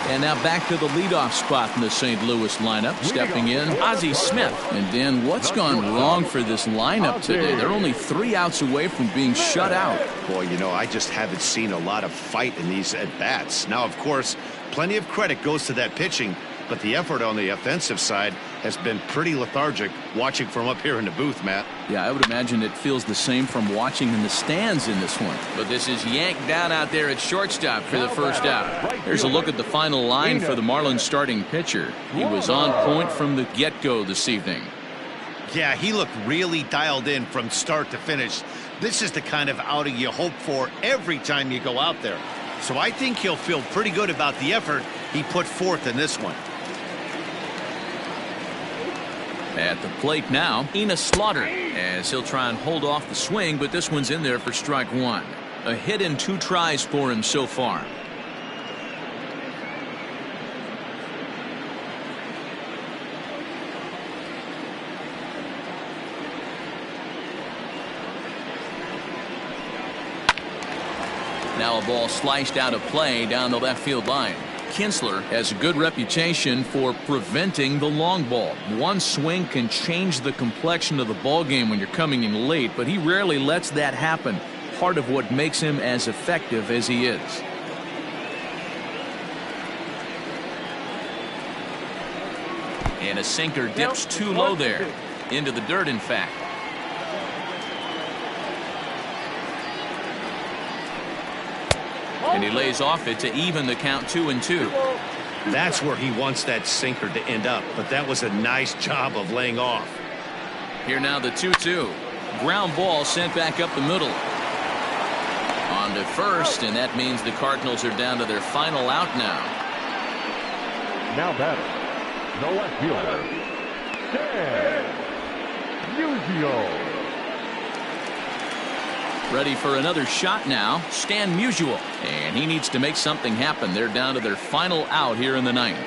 S1: And now back to the leadoff spot in the St. Louis lineup. Stepping in, Ozzie Smith. And Dan, what's gone wrong for this lineup today? They're only 3 outs away from being shut out.
S2: Boy, you know, I just haven't seen a lot of fight in these at-bats. Now, of course, plenty of credit goes to that pitching, but the effort on the offensive side has been pretty lethargic watching from up here in the booth, Matt.
S1: Yeah, I would imagine it feels the same from watching in the stands in this one. But this is yanked down out there at shortstop for the first out. Here's a look at the final line for the Marlins starting pitcher. He was on point from the get-go this evening.
S2: Yeah, he looked really dialed in from start to finish. This is the kind of outing you hope for every time you go out there. So I think he'll feel pretty good about the effort he put forth in this one.
S1: At the plate now, Enos Slaughter, as he'll try and hold off the swing, but this one's in there for strike 1. A hit in 2 tries for him so far. Now a ball sliced out of play down the left field line. Kinsler has a good reputation for preventing the long ball. One swing can change the complexion of the ball game when you're coming in late, but he rarely lets that happen. Part of what makes him as effective as he is. And a sinker dips too low there. Into the dirt, in fact. And he lays off it to even the count 2-2.
S2: That's where he wants that sinker to end up, but that was a nice job of laying off.
S1: Here now the 2-2. Ground ball sent back up the middle. On to first, and that means the Cardinals are down to their final out now.
S3: Now batter, the left fielder, Stan Musial.
S1: Ready for another shot now, Stan Musial. And he needs to make something happen. They're down to their final out here in the ninth.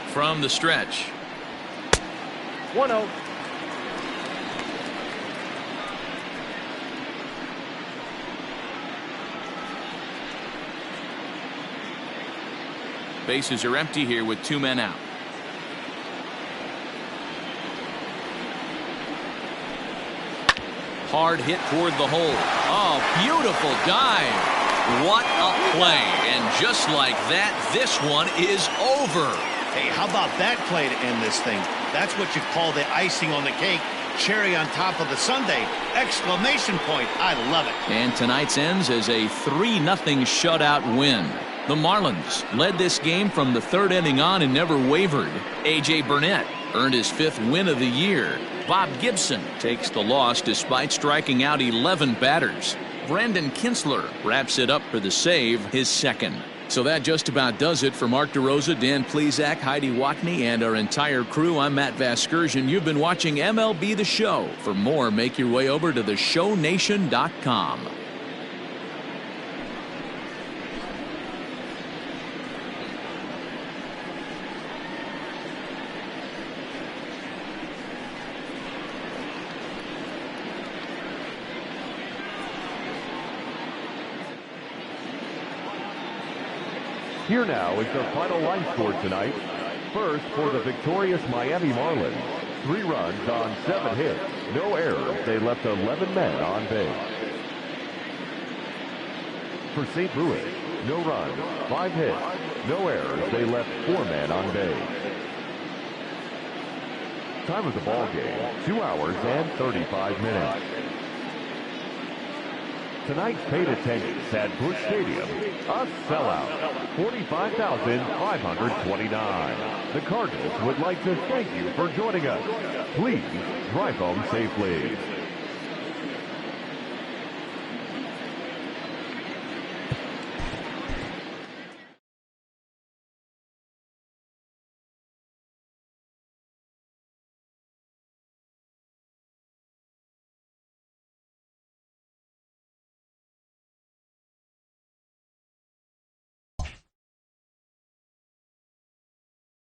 S1: From the stretch.
S5: 1-0.
S1: Bases are empty here with 2 men out. Hard hit toward the hole. Oh, beautiful dive. What a play. And just like that, this one is over.
S2: Hey, how about that play to end this thing? That's what you call the icing on the cake. Cherry on top of the sundae. Exclamation point. I love it.
S1: And tonight's ends as a 3-0 shutout win. The Marlins led this game from the 3rd inning on and never wavered. A.J. Burnett earned his 5th win of the year. Bob Gibson takes the loss despite striking out 11 batters. Brandon Kinsler wraps it up for the save, his 2nd. So that just about does it for Mark DeRosa, Dan Plesac, Heidi Watney, and our entire crew. I'm Matt Vasgersian. You've been watching MLB The Show. For more, make your way over to theshownation.com.
S3: Here now is the final line score tonight. First, for the victorious Miami Marlins, 3 runs on 7 hits, no errors. They left 11 men on base. For St. Louis, no runs, 5 hits, no errors. They left 4 men on base. Time of the ball game, 2 hours and 35 minutes. Tonight's paid attendance at Busch Stadium, a sellout, 45,529. The Cardinals would like to thank you for joining us. Please drive home safely.